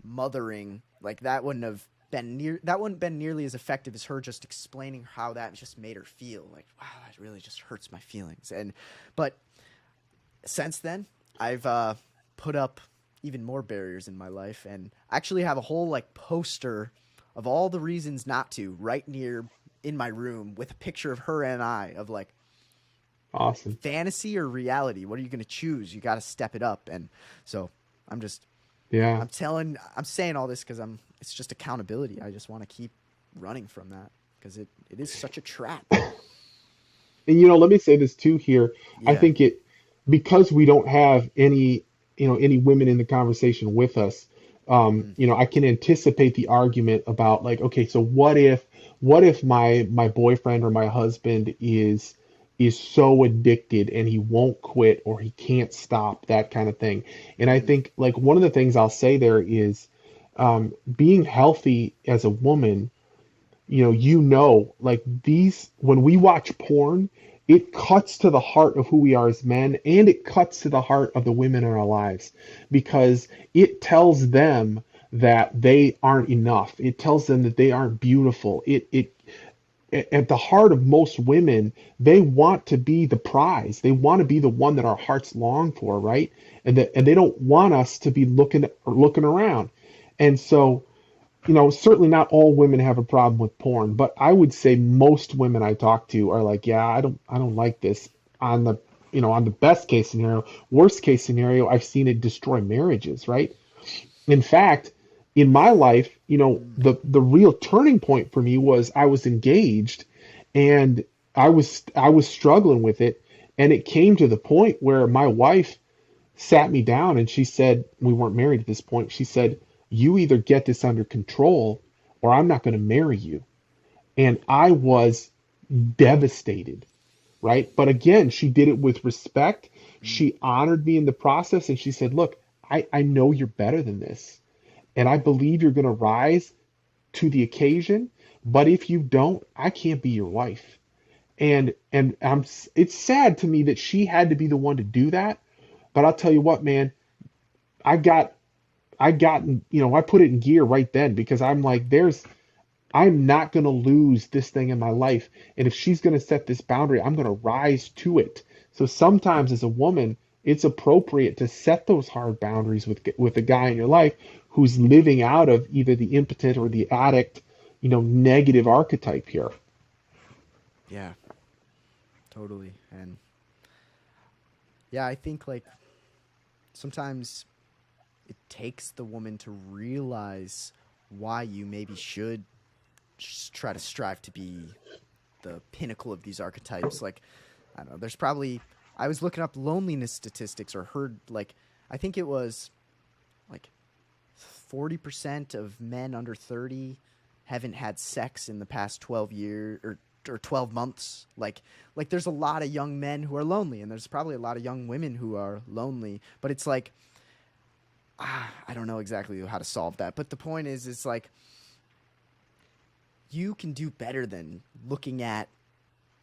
mothering, like that wouldn't been nearly as effective as her just explaining how that just made her feel. Like, wow, that really just hurts my feelings. But since then, I've put up even more barriers in my life, and actually have a whole like poster of all the reasons not to right near in my room with a picture of her and I, of like Awesome. fantasy or reality. What are you going to choose? You got to step it up. And so I'm just Yeah. I'm saying all this because it's just accountability. I just want to keep running from that because it is such a trap. And let me say this too here. I Yeah. think because we don't have any women in the conversation with us, Mm-hmm. I can anticipate the argument about like, okay, so what if my boyfriend or my husband is so addicted and he won't quit or he can't stop, that kind of thing. And I Mm-hmm. think like one of the things I'll say there is being healthy as a woman, like these, when we watch porn, it cuts to the heart of who we are as men, and it cuts to the heart of the women in our lives because it tells them that they aren't enough. It tells them that they aren't beautiful. at the heart of most women, they want to be the prize. They want to be the one that our hearts long for, right? And they don't want us to be looking around. And so, certainly not all women have a problem with porn, but I would say most women I talk to are like, yeah, I don't like this. On the, on the best case scenario, worst case scenario, I've seen it destroy marriages, right? In fact, in my life, Mm. the real turning point for me was I was engaged and I was struggling with it, and it came to the point where my wife sat me down and she said, we weren't married at this point. She said, "You either get this under control or I'm not going to marry you." And I was devastated, right? But again, she did it with respect. Mm. She honored me in the process and she said, "Look, I know you're better than this. And I believe you're going to rise to the occasion. But if you don't, I can't be your wife." And it's sad to me that she had to be the one to do that. But I'll tell you what, man, I got I put it in gear right then because I'm like, I'm not going to lose this thing in my life. And if she's going to set this boundary, I'm going to rise to it. So sometimes as a woman, it's appropriate to set those hard boundaries with a guy in your life who's living out of either the impotent or the addict, negative archetype here. Yeah, totally. And yeah, I think like sometimes it takes the woman to realize why you maybe should try to strive to be the pinnacle of these archetypes. Like, I don't know, there's probably, I was looking up loneliness statistics or heard, like, I think it was like 40% of men under 30 haven't had sex in the past 12 years or 12 months. Like there's a lot of young men who are lonely and there's probably a lot of young women who are lonely, but it's like, I don't know exactly how to solve that. But the point is, it's like you can do better than looking at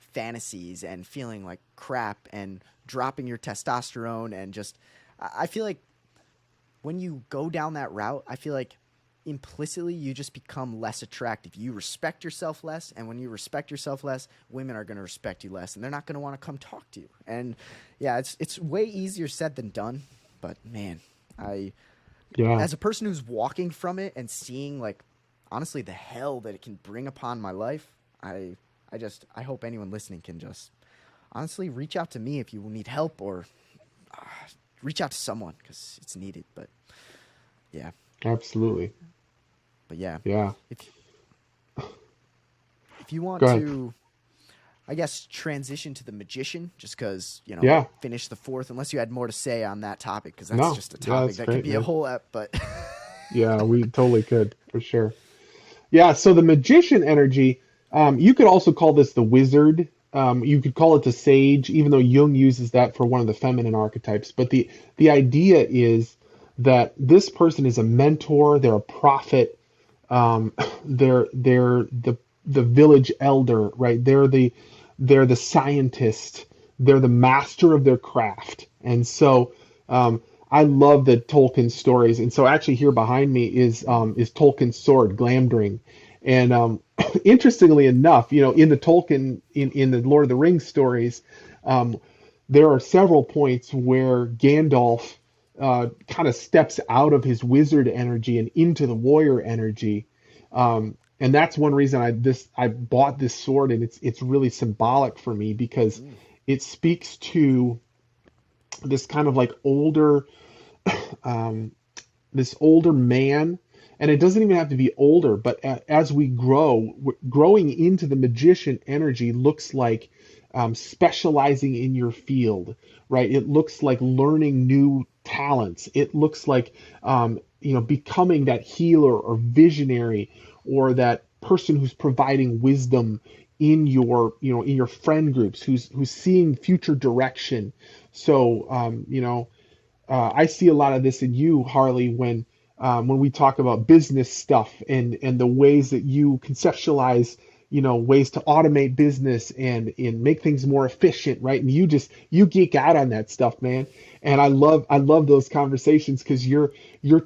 fantasies and feeling like crap and dropping your testosterone and just I feel like when you go down that route, I feel like implicitly you just become less attractive. You respect yourself less, and when you respect yourself less, women are going to respect you less, and they're not going to want to come talk to you. And yeah, it's way easier said than done, but man, I Yeah, as a person who's walking from it and seeing like honestly the hell that it can bring upon my life, I hope anyone listening can just honestly reach out to me if you need help or uh, reach out to someone because it's needed. But yeah, absolutely. but yeah, Yeah. if if you want Go ahead. to, I guess transition to the magician, just because Yeah. finish the fourth. Unless you had more to say on that topic, because that's No. just a Yeah, topic that's that could great, be a man. whole ep. But Yeah, we totally could for sure. Yeah, so the magician energy, you could also call this the wizard. You could call it the sage, even though Jung uses that for one of the feminine archetypes. But the idea is that this person is a mentor, they're a prophet, um, they're the village elder, right? They're the scientist, they're the master of their craft, and so I love the Tolkien stories. And so actually here behind me is Tolkien's sword, Glamdring, and interestingly enough, in the Tolkien in the Lord of the Rings stories, um, there are several points where Gandalf kind of steps out of his wizard energy and into the warrior energy. And that's one reason I bought this sword, and it's really symbolic for me because mm, it speaks to this kind of like um, this older man, and it doesn't even have to be older, but as we growing into the magician energy looks like specializing in your field, right? It looks like learning new talents. It looks like becoming that healer or visionary or that person who's providing wisdom in your friend groups, who's seeing future direction. So I see a lot of this in you, Harley, when we talk about business stuff and the ways that you conceptualize, ways to automate business and make things more efficient, right? And you geek out on that stuff, man. And I love those conversations because you're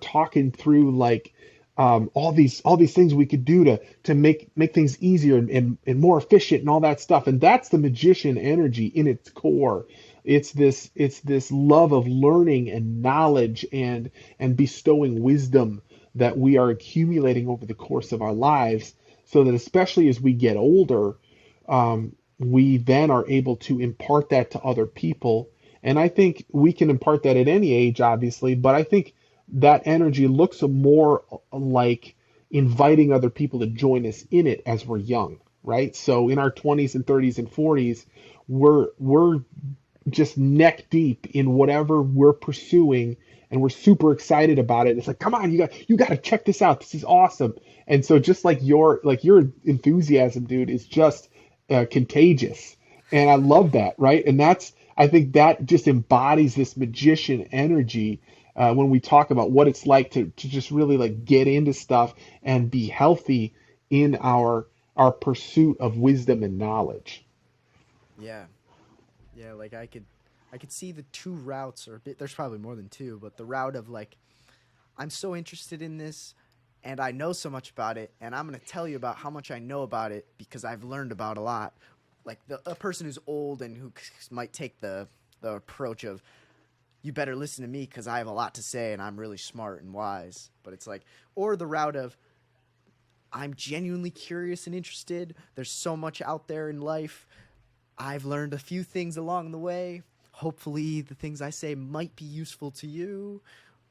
talking through like all these things we could do to make things easier and more efficient and all that stuff. And that's the magician energy in its core. It's this love of learning and knowledge and bestowing wisdom that we are accumulating over the course of our lives, so that especially as we get older, we then are able to impart that to other people. And I think we can impart that at any age, obviously, but I think that energy looks more like inviting other people to join us in it as we're young, right? So in our 20s and 30s and 40s, we're just neck deep in whatever we're pursuing, and we're super excited about it. It's like, come on, you got to check this out. This is awesome. And so just like your enthusiasm, dude, is just contagious. And I love that, right? And that's, I think that just embodies this magician energy, when we talk about what it's like to just really like get into stuff and be healthy in our pursuit of wisdom and knowledge. Yeah. Yeah, like I could see the two routes, or a bit, there's probably more than two, but the route of like, I'm so interested in this and I know so much about it, and I'm going to tell you about how much I know about it because I've learned about a lot. Like a person who's old and who might take the approach of, you better listen to me because I have a lot to say and I'm really smart and wise. But it's like, or the route of, I'm genuinely curious and interested. There's so much out there in life. I've learned a few things along the way. Hopefully, the things I say might be useful to you.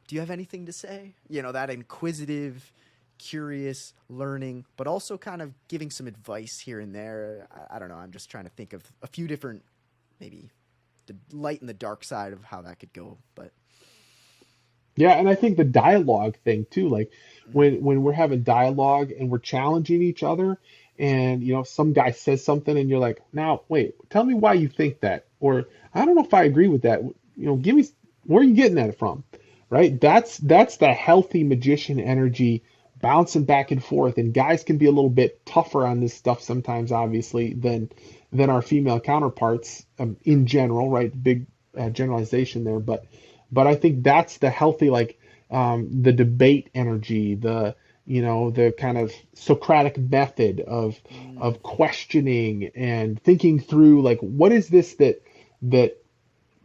Do you have anything to say? You know, that inquisitive, curious learning, but also kind of giving some advice here and there. I don't know. I'm just trying to think of a few different, maybe the light and the dark side of how that could go. But Yeah, and I think the dialogue thing too, like mm, when we're having dialogue and we're challenging each other, and some guy says something and you're like, now wait, tell me why you think that, or I don't know if I agree with that. Give me, where are you getting that from, right? That's the healthy magician energy, bouncing back and forth. And guys can be a little bit tougher on this stuff sometimes, obviously, than our female counterparts, in general, right? Big generalization there, but I think that's the healthy, like, the debate energy, the kind of Socratic method mm, of questioning and thinking through, like, what is this that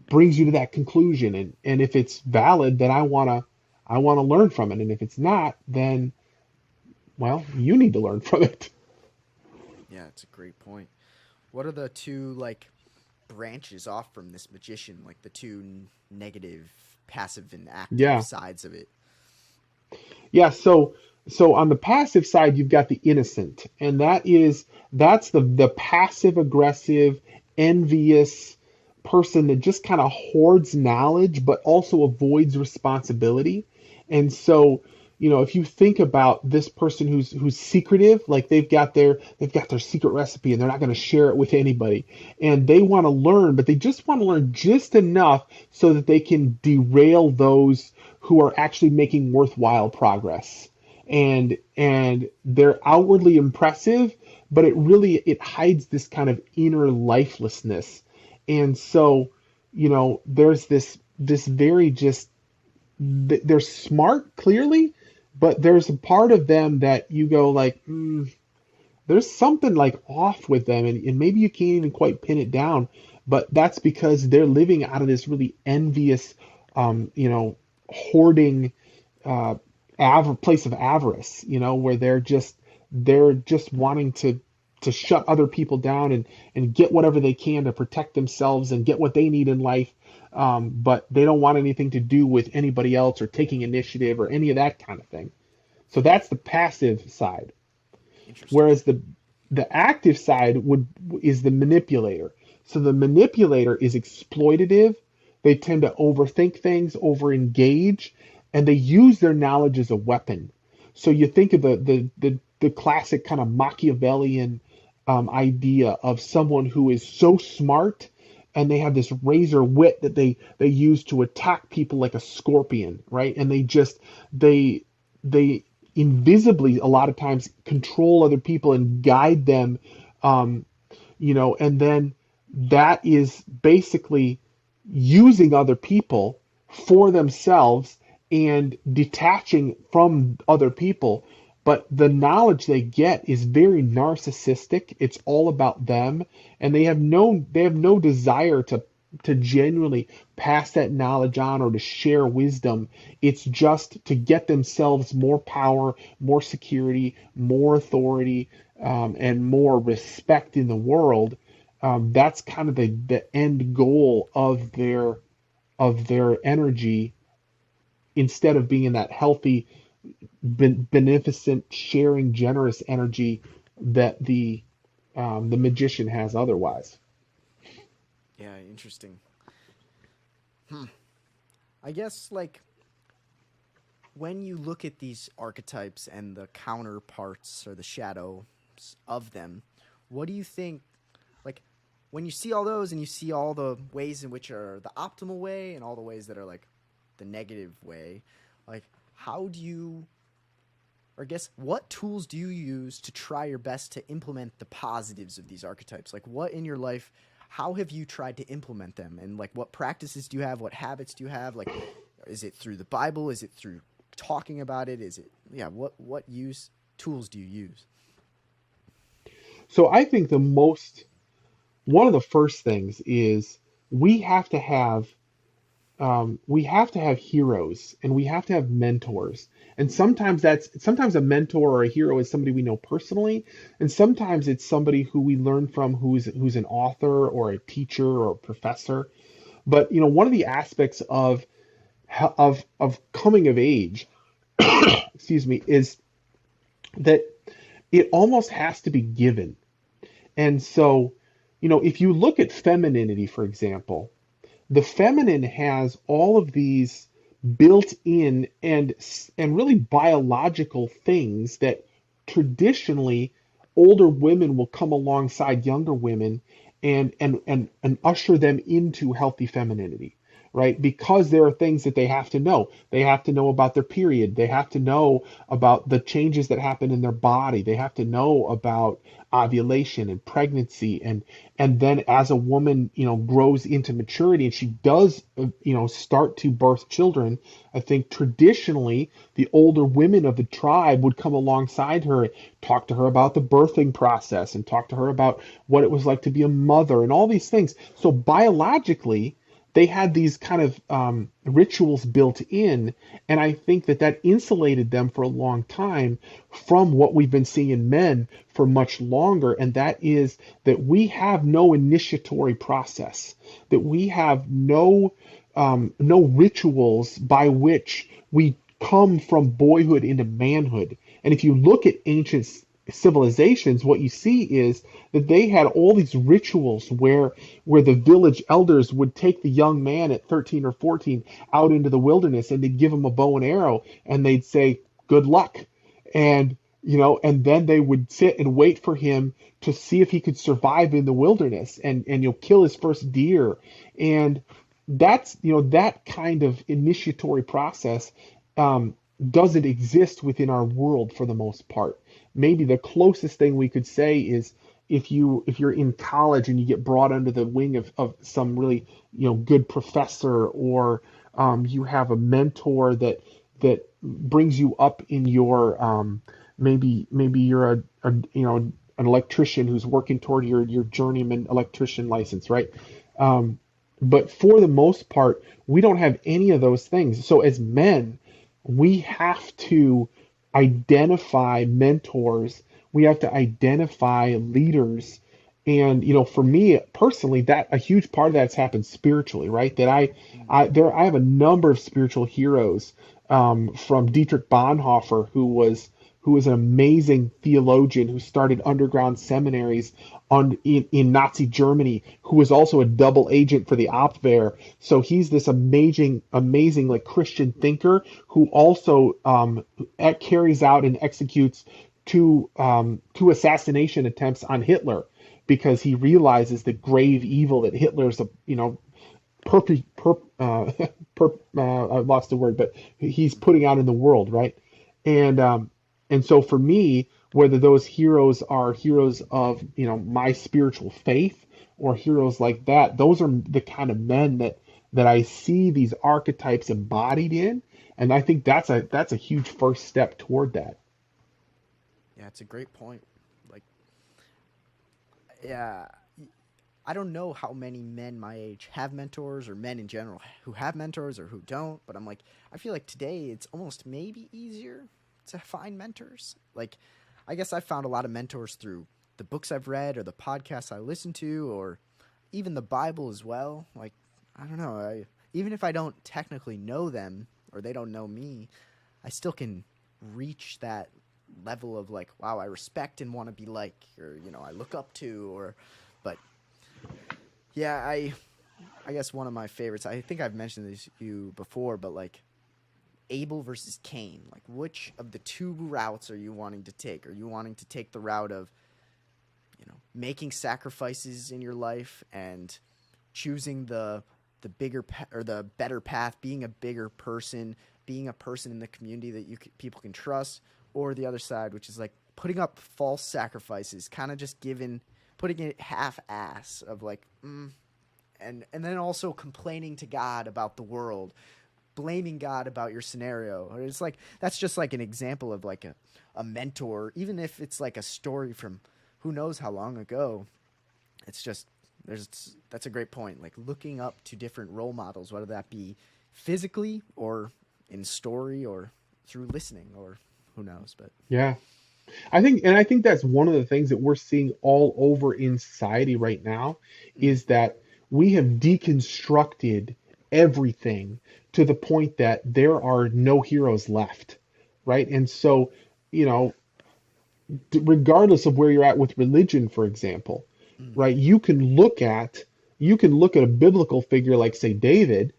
brings you to that conclusion, and if it's valid, then I wanna learn from it, and if it's not, then well, you need to learn from it. yeah, it's a great point. What are the two like branches off from this magician? Like the two negative, passive, and active Yeah. sides of it. Yeah, so on the passive side, you've got the innocent, and that's the passive aggressive, envious person that just kind of hoards knowledge but also avoids responsibility. And so, if you think about this person who's secretive, like they've got their secret recipe and they're not going to share it with anybody, and they want to learn, but they just want to learn just enough so that they can derail those who are actually making worthwhile progress. And they're outwardly impressive, but it hides this kind of inner lifelessness. And so, there's this very just, they're smart clearly, but there's a part of them that you go like, there's something like off with them, and maybe you can't even quite pin it down, but that's because they're living out of this really envious, hoarding, uh, place of avarice, where they're just wanting to shut other people down and get whatever they can to protect themselves and get what they need in life. But they don't want anything to do with anybody else or taking initiative or any of that kind of thing. So Hmm. that's the passive side. Interesting. Whereas the active side is the manipulator. So the manipulator is exploitative. They tend to overthink things, over engage, and they use their knowledge as a weapon. So you think of the classic kind of Machiavellian, idea of someone who is so smart, and they have this razor wit that they use to attack people like a scorpion, right? And they invisibly a lot of times control other people and guide them, um, and then that is basically using other people for themselves, and detaching from other people. But the knowledge they get is very narcissistic. It's all about them, and they have no desire to genuinely pass that knowledge on or to share wisdom. It's just to get themselves more power, more security, more authority, and more respect in the world. That's kind of the end goal of their energy, instead of being in that healthy, beneficent, sharing, generous energy that the magician has otherwise. Yeah, interesting. I guess like when you look at these archetypes and the counterparts or the shadows of them, what do you think, like when you see all those and you see all the ways in which are the optimal way and all the ways that are like the negative way, like how do you, or I guess what tools do you use to try your best to implement the positives of these archetypes? Like what in your life, how have you tried to implement them? And like what practices do you have? What habits do you have? Like is it through the Bible? Is it through talking about it? Is it, yeah, what use tools do you use? So I think one of the first things is we have to have we have to have heroes and we have to have mentors. And sometimes a mentor or a hero is somebody we know personally, and sometimes it's somebody who we learn from who's an author or a teacher or a professor. But one of the aspects of coming of age, excuse me, is that it almost has to be given. And so, if you look at femininity, for example, the feminine has all of these built in and really biological things that traditionally older women will come alongside younger women and usher them into healthy femininity, right? Because there are things that they have to know. They have to know about their period. They have to know about the changes that happen in their body. They have to know about ovulation and pregnancy, and then as a woman grows into maturity and she does start to birth children. I think traditionally the older women of the tribe would come alongside her, talk to her about the birthing process and talk to her about what it was like to be a mother and all these things. So biologically they had these kind of rituals built in, and I think that insulated them for a long time from what we've been seeing in men for much longer, and that is that we have no initiatory process, that we have no rituals by which we come from boyhood into manhood. And if you look at ancient civilizations, what you see is that they had all these rituals where the village elders would take the young man at 13 or 14 out into the wilderness and they'd give him a bow and arrow and they'd say good luck, and then they would sit and wait for him to see if he could survive in the wilderness and kill his first deer. And that's that kind of initiatory process um, doesn't exist within our world for the most part. Maybe the closest thing we could say is if you're in college and you get brought under the wing of some really good professor, or you have a mentor that brings you up in your maybe you're an electrician who's working toward your journeyman electrician license, right? But for the most part, we don't have any of those things. So as men, we have to identify mentors. We have to identify leaders. And for me personally, that a huge part of that's happened spiritually, right? That I have a number of spiritual heroes, from Dietrich Bonhoeffer, who was an amazing theologian who started underground seminaries in Nazi Germany, who was also a double agent for the Abwehr. So he's this amazing like Christian thinker who also carries out and executes two assassination attempts on Hitler, because he realizes the grave evil that Hitler's perp, perp, I lost the word, but he's putting out in the world, right? And so for me, whether those heroes are heroes of my spiritual faith or heroes like that, those are the kind of men that I see these archetypes embodied in, and I think that's a huge first step toward that. Yeah, it's a great point. Like, yeah, I don't know how many men my age have mentors, or men in general who have mentors or who don't, but I'm like, I feel like today it's almost maybe easier to find mentors. Like, I guess I found a lot of mentors through the books I've read or the podcasts I listen to, or even the Bible as well. Like, I don't know. Even if I don't technically know them or they don't know me, I still can reach that level of like, wow, I respect and want to be like, or I look up to, or, but yeah, I guess one of my favorites. I think I've mentioned this to you before, but like Abel versus Cain. Like, which of the two routes are you wanting to take? Are you wanting to take the route of making sacrifices in your life and choosing the bigger or the better path, being a bigger person, being a person in the community that people can trust, or the other side, which is like putting up false sacrifices, kind of just putting it half-ass of like, and then also complaining to God about the world, blaming God about your scenario. Or it's like that's just like an example of like a mentor, even if it's like a story from who knows how long ago. It's just that's a great point. Like looking up to different role models, whether that be physically or in story or through listening or who knows. But Yeah. I think that's one of the things that we're seeing all over in society right now mm, is that we have deconstructed everything to the point that there are no heroes left, right? And so, you know, regardless of where you're at with religion, for example, mm, right? You can look at a biblical figure like say David,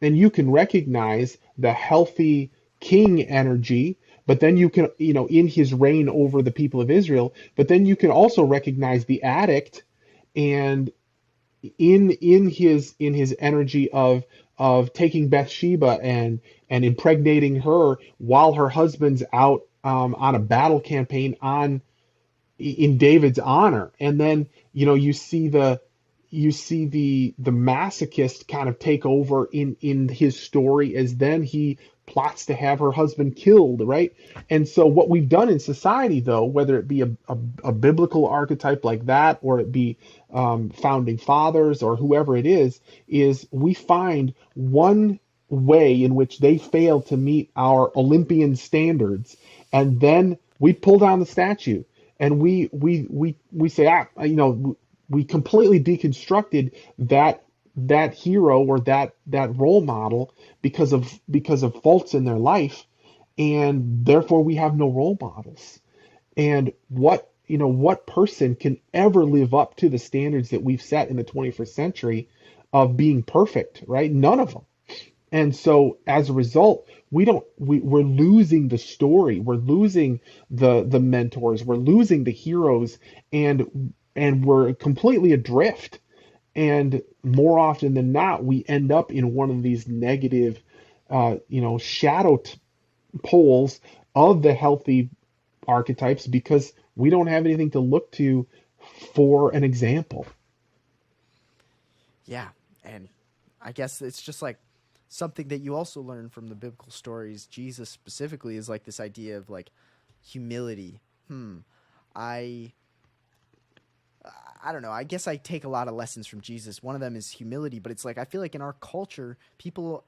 and you can recognize the healthy king energy, but then you can, in his reign over the people of Israel, but then you can also recognize the addict and in his energy of taking Bathsheba and impregnating her while her husband's out on a battle campaign in David's honor. And then, you see the masochist kind of take over in his story as then he plots to have her husband killed, right? And so what we've done in society, though, whether it be a biblical archetype like that, or it be founding fathers or whoever it is we find one way in which they fail to meet our Olympian standards, and then we pull down the statue and we say, we completely deconstructed that hero or that role model because of faults in their life, and therefore we have no role models. And what person can ever live up to the standards that we've set in the 21st century of being perfect, right? None of them. And so as a result, we're losing the story, we're losing the mentors, we're losing the heroes, and we're completely adrift. And more often than not, we end up in one of these negative shadow poles of the healthy archetypes because we don't have anything to look to for an example. yeah, and I guess it's just like something that you also learn from the biblical stories. Jesus specifically is like this idea of like humility. I I don't know. I guess I take a lot of lessons from Jesus. One of them is humility, but it's like I feel like in our culture, people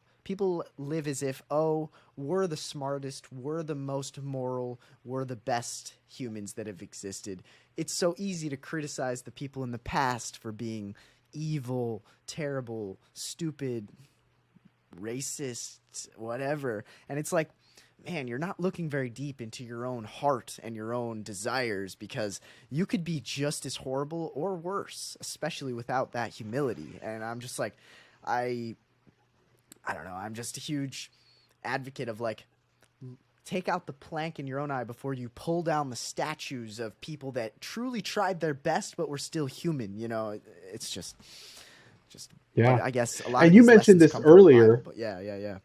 live as if, oh, we're the smartest, we're the most moral, we're the best humans that have existed. It's so easy to criticize the people in the past for being evil, terrible, stupid, racist, whatever. And it's like, man, you're not looking very deep into your own heart and your own desires, because you could be just as horrible or worse, especially without that humility. And I'm just like, I I don't know, I'm just a huge advocate of like, take out the plank in your own eye before you pull down the statues of people that truly tried their best but were still human. It's just but Yeah. I guess a lot of And you these mentioned lessons this come from the Bible. earlier. But yeah, yeah, yeah.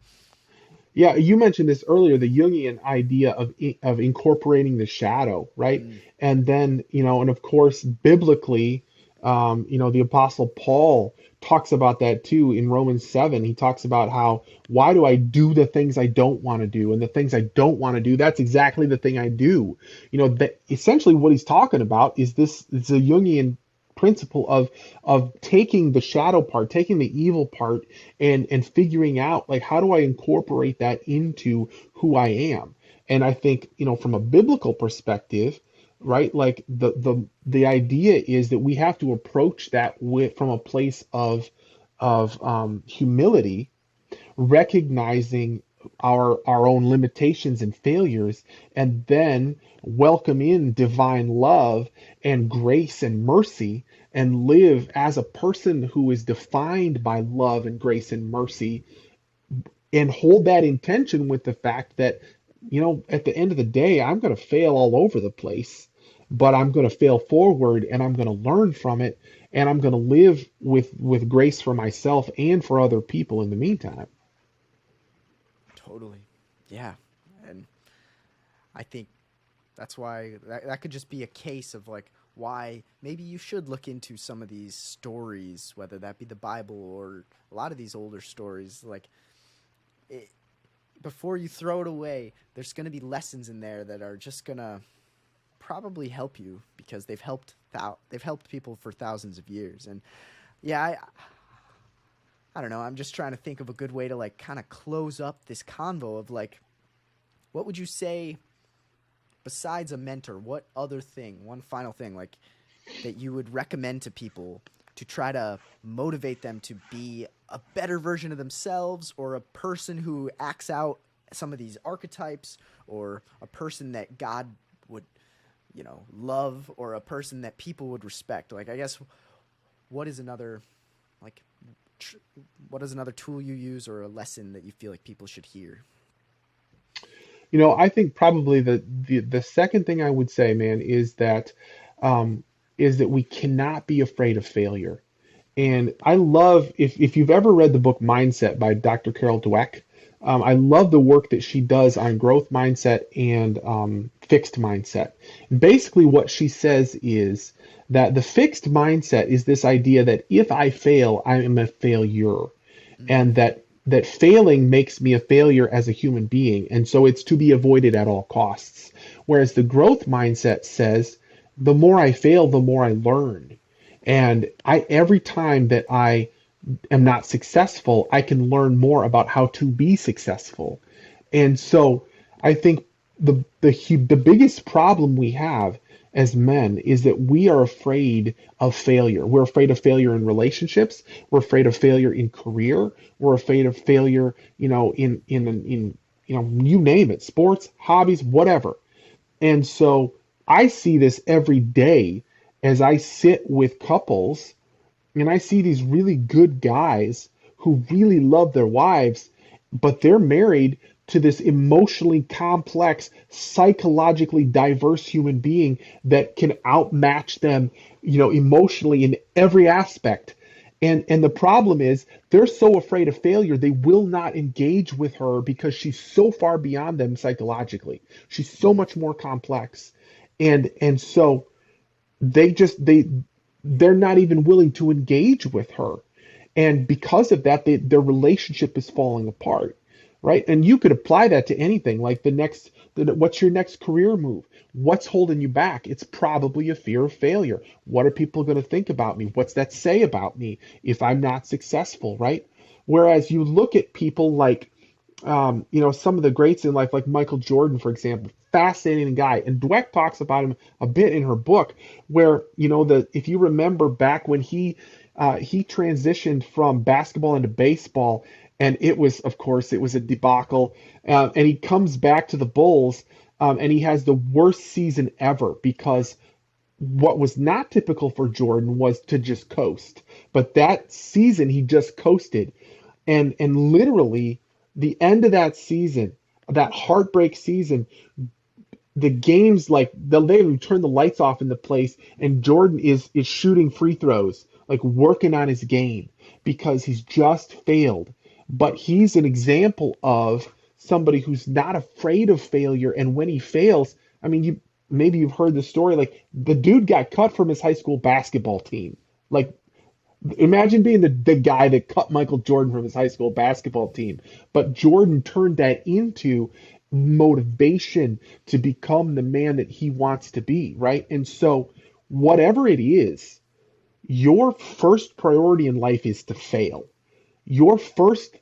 Yeah, you mentioned this earlier, the Jungian idea of incorporating the shadow, right? Mm, And then, and of course, biblically, the Apostle Paul talks about that too in Romans 7. He talks about how, why do I do the things I don't want to do? And the things I don't want to do, that's exactly the thing I do. That essentially what he's talking about is this, it's a Jungian principle of taking the shadow part, taking the evil part, and figuring out, like, how do I incorporate that into who I am? And I think, from a biblical perspective, right, like the idea is that we have to approach that from a place of humility, recognizing our own limitations and failures, and then welcome in divine love and grace and mercy, and live as a person who is defined by love and grace and mercy, and hold that intention with the fact that, at the end of the day, I'm going to fail all over the place, but I'm going to fail forward, and I'm going to learn from it, and I'm going to live with grace for myself and for other people in the meantime. Totally. Yeah. And I think that's why that could just be a case of like why maybe you should look into some of these stories, whether that be the Bible or a lot of these older stories. Like, it, before you throw it away, there's going to be lessons in there that are just going to probably help you because they've helped people for thousands of years. And yeah, I don't know. I'm just trying to think of a good way to like kind of close up this convo of like, what would you say besides a mentor? What other thing, one final thing, like that you would recommend to people to try to motivate them to be a better version of themselves, or a person who acts out some of these archetypes, or a person that God would, love, or a person that people would respect? Like, I guess, what is another, like, what is another tool you use, or a lesson that you feel like people should hear? I think probably the second thing I would say, man, um, is that we cannot be afraid of failure. And I love, if you've ever read the book Mindset by Dr. Carol Dweck, I love the work that she does on growth mindset and fixed mindset. And basically, what she says is that the fixed mindset is this idea that if I fail, I am a failure, Mm, and that failing makes me a failure as a human being, and so it's to be avoided at all costs. Whereas the growth mindset says, the more I fail, the more I learn. And every time that I am not successful, I can learn more about how to be successful. And so I think the biggest problem we have as men is that we are afraid of failure. We're afraid of failure in relationships. We're afraid of failure in career. We're afraid of failure, in you name it, sports, hobbies, whatever. And so I see this every day as I sit with couples, and I see these really good guys who really love their wives, but they're married to this emotionally complex, psychologically diverse human being that can outmatch them, emotionally in every aspect. And the problem is they're so afraid of failure, they will not engage with her because she's so far beyond them psychologically. She's so mm, much more complex. And so they're not even willing to engage with her, and because of that, their relationship is falling apart, right? And you could apply that to anything, like what's your next career move? What's holding you back? It's probably a fear of failure. What are people going to think about me? What's that say about me if I'm not successful, right? Whereas you look at people like, some of the greats in life, like Michael Jordan, for example, fascinating guy. And Dweck talks about him a bit in her book, where, if you remember back when he transitioned from basketball into baseball, and of course, it was a debacle. And he comes back to the Bulls, and he has the worst season ever because what was not typical for Jordan was to just coast. But that season, he just coasted, and literally the end of that season, that heartbreak season, the games, like they even turn the lights off in the place, and Jordan is shooting free throws, like working on his game because he's just failed. But he's an example of somebody who's not afraid of failure, and when he fails, I mean, maybe you've heard the story, like the dude got cut from his high school basketball team. Like, Imagine being the guy that cut Michael Jordan from his high school basketball team, but Jordan turned that into motivation to become the man that he wants to be, right? And so, whatever it is, your first priority in life is to fail. Your first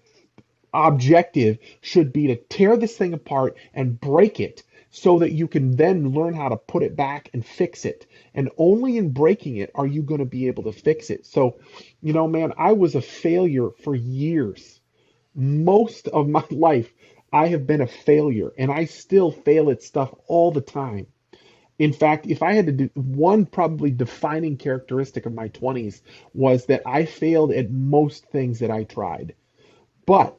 objective should be to tear this thing apart and break it so that you can then learn how to put it back and fix it. And only in breaking it are you going to be able to fix it. So, man, I was a failure for years. Most of my life, I have been a failure and I still fail at stuff all the time. In fact, if I had to do one probably defining characteristic of my 20s was that I failed at most things that I tried. But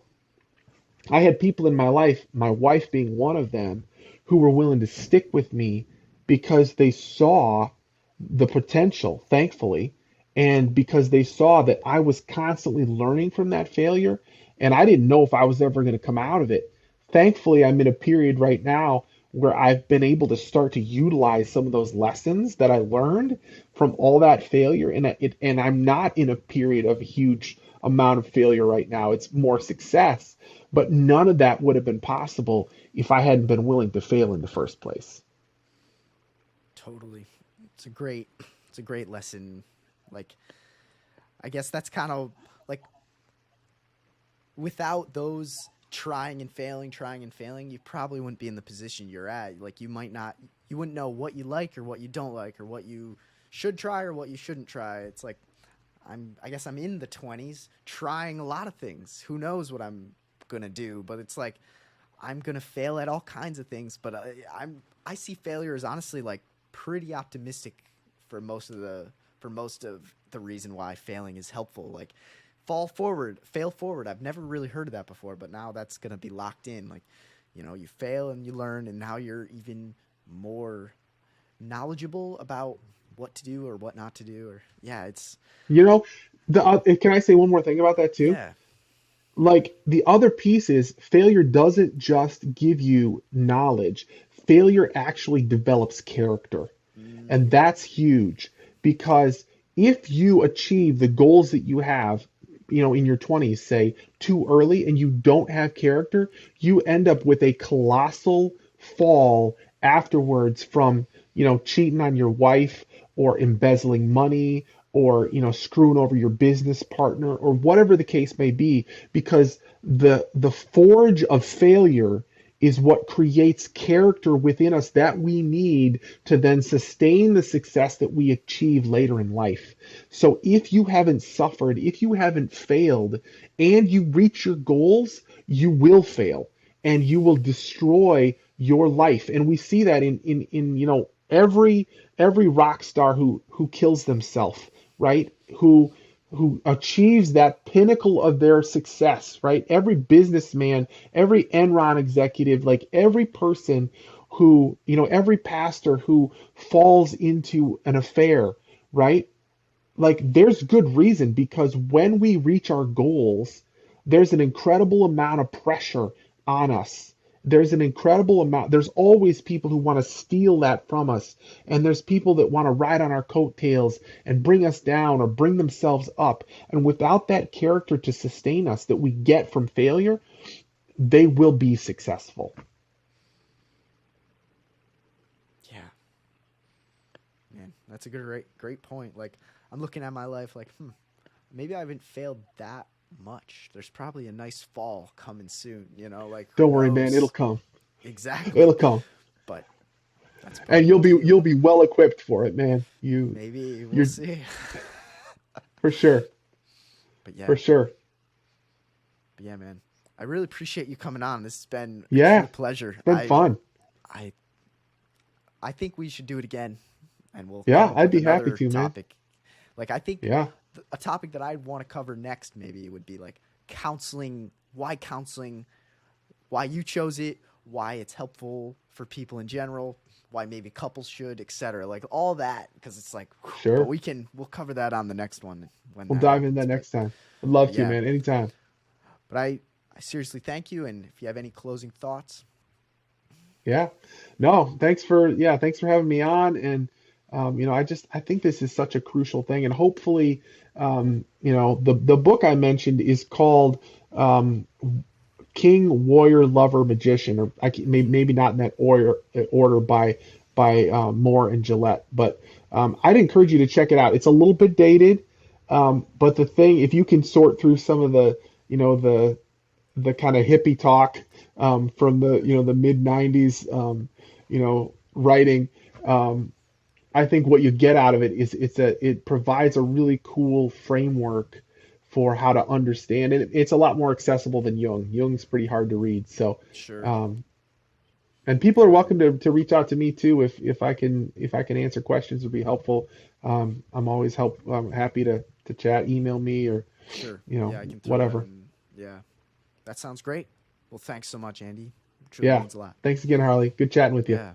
I had people in my life, my wife being one of them, who were willing to stick with me because they saw the potential, thankfully, and because they saw that I was constantly learning from that failure, and I didn't know if I was ever going to come out of it. Thankfully, I'm in a period right now where I've been able to start to utilize some of those lessons that I learned from all that failure, and I'm not in a period of a huge amount of failure right now. It's more success, but none of that would have been possible if I hadn't been willing to fail in the first place. Totally. It's a great it's a great lesson. Like I guess that's kind of like without those trying and failing, you probably wouldn't be in the position you're at. Like you might not, you wouldn't know what you like or what you don't like or what you should try or what you shouldn't try. It's like I guess I'm in the 20s trying a lot of things. Who knows what I'm going to do, but it's like I'm going to fail at all kinds of things, but I see failure as honestly like pretty optimistic for most of the reason why failing is helpful. Like fall forward, fail forward. I've never really heard of that before, but now that's going to be locked in. Like, you fail and you learn, and now you're even more knowledgeable about what to do or what not to do. Or, yeah, it's, You know, can I say one more thing about that too? yeah. Like the other piece is failure doesn't just give you knowledge. Failure actually develops character. And Mm, that's huge because if you achieve the goals that you have, in your 20s, say, too early and you don't have character, you end up with a colossal fall afterwards from, cheating on your wife or embezzling money or, screwing over your business partner or whatever the case may be, because the forge of failure is what creates character within us that we need to then sustain the success that we achieve later in life. So if you haven't suffered, if you haven't failed, and you reach your goals, you will fail and you will destroy your life. And we see that in every rock star who kills themselves, right? Who achieves that pinnacle of their success, right? Every businessman, every Enron executive, like every person who, every pastor who falls into an affair, right? Like there's good reason because when we reach our goals, there's an incredible amount of pressure on us. There's an incredible amount. There's always people who want to steal that from us. And there's people that want to ride on our coattails and bring us down or bring themselves up. And without that character to sustain us that we get from failure, they will be successful. yeah, man, that's a great point. Like I'm looking at my life like, maybe I haven't failed that much. There's probably a nice fall coming soon, like who Don't worry, man. It'll knows come. It'll exactly. come. But that's part And of the you'll deal. be well equipped for it, man. Maybe we'll You're see. for sure. But For yeah, sure. man. I really appreciate you coming on. This has been a true Yeah. pleasure. It's been fun. I I think we should do it again, and we'll come Yeah, up I'd with be happy another to, man. topic. Like I think Yeah. a topic that I'd want to cover next maybe would be like counseling, why you chose it, why it's helpful for people in general, why maybe couples should, etc. Like all that because it's like, but Sure. we'll cover that on the next one when We'll that dive in that happens. next time. I'd love But to, yeah, man. Anytime. but I seriously thank you, and if you have any closing thoughts, Yeah. No, thanks for having me on. And I think this is such a crucial thing, and hopefully, the book I mentioned is called um, King, Warrior, Lover, Magician, or maybe not in that order by Moore and Gillette, but I'd encourage you to check it out. It's a little bit dated, but the thing, if you can sort through some of the the kind of hippie talk from the mid '90s, writing. I think what you get out of it is it provides a really cool framework for how to understand it. It's a lot more accessible than Jung. Jung's pretty hard to read. So, Sure. um, and people are Yeah. welcome to reach out to me too if I can answer questions or be helpful. I'm always happy to chat, email me or Sure. Yeah, I can throw that whatever. in. Yeah. That sounds great. Well, thanks so much, Andy. It truly Yeah. means a lot. Thanks again, Harley. Good chatting with you. Yeah.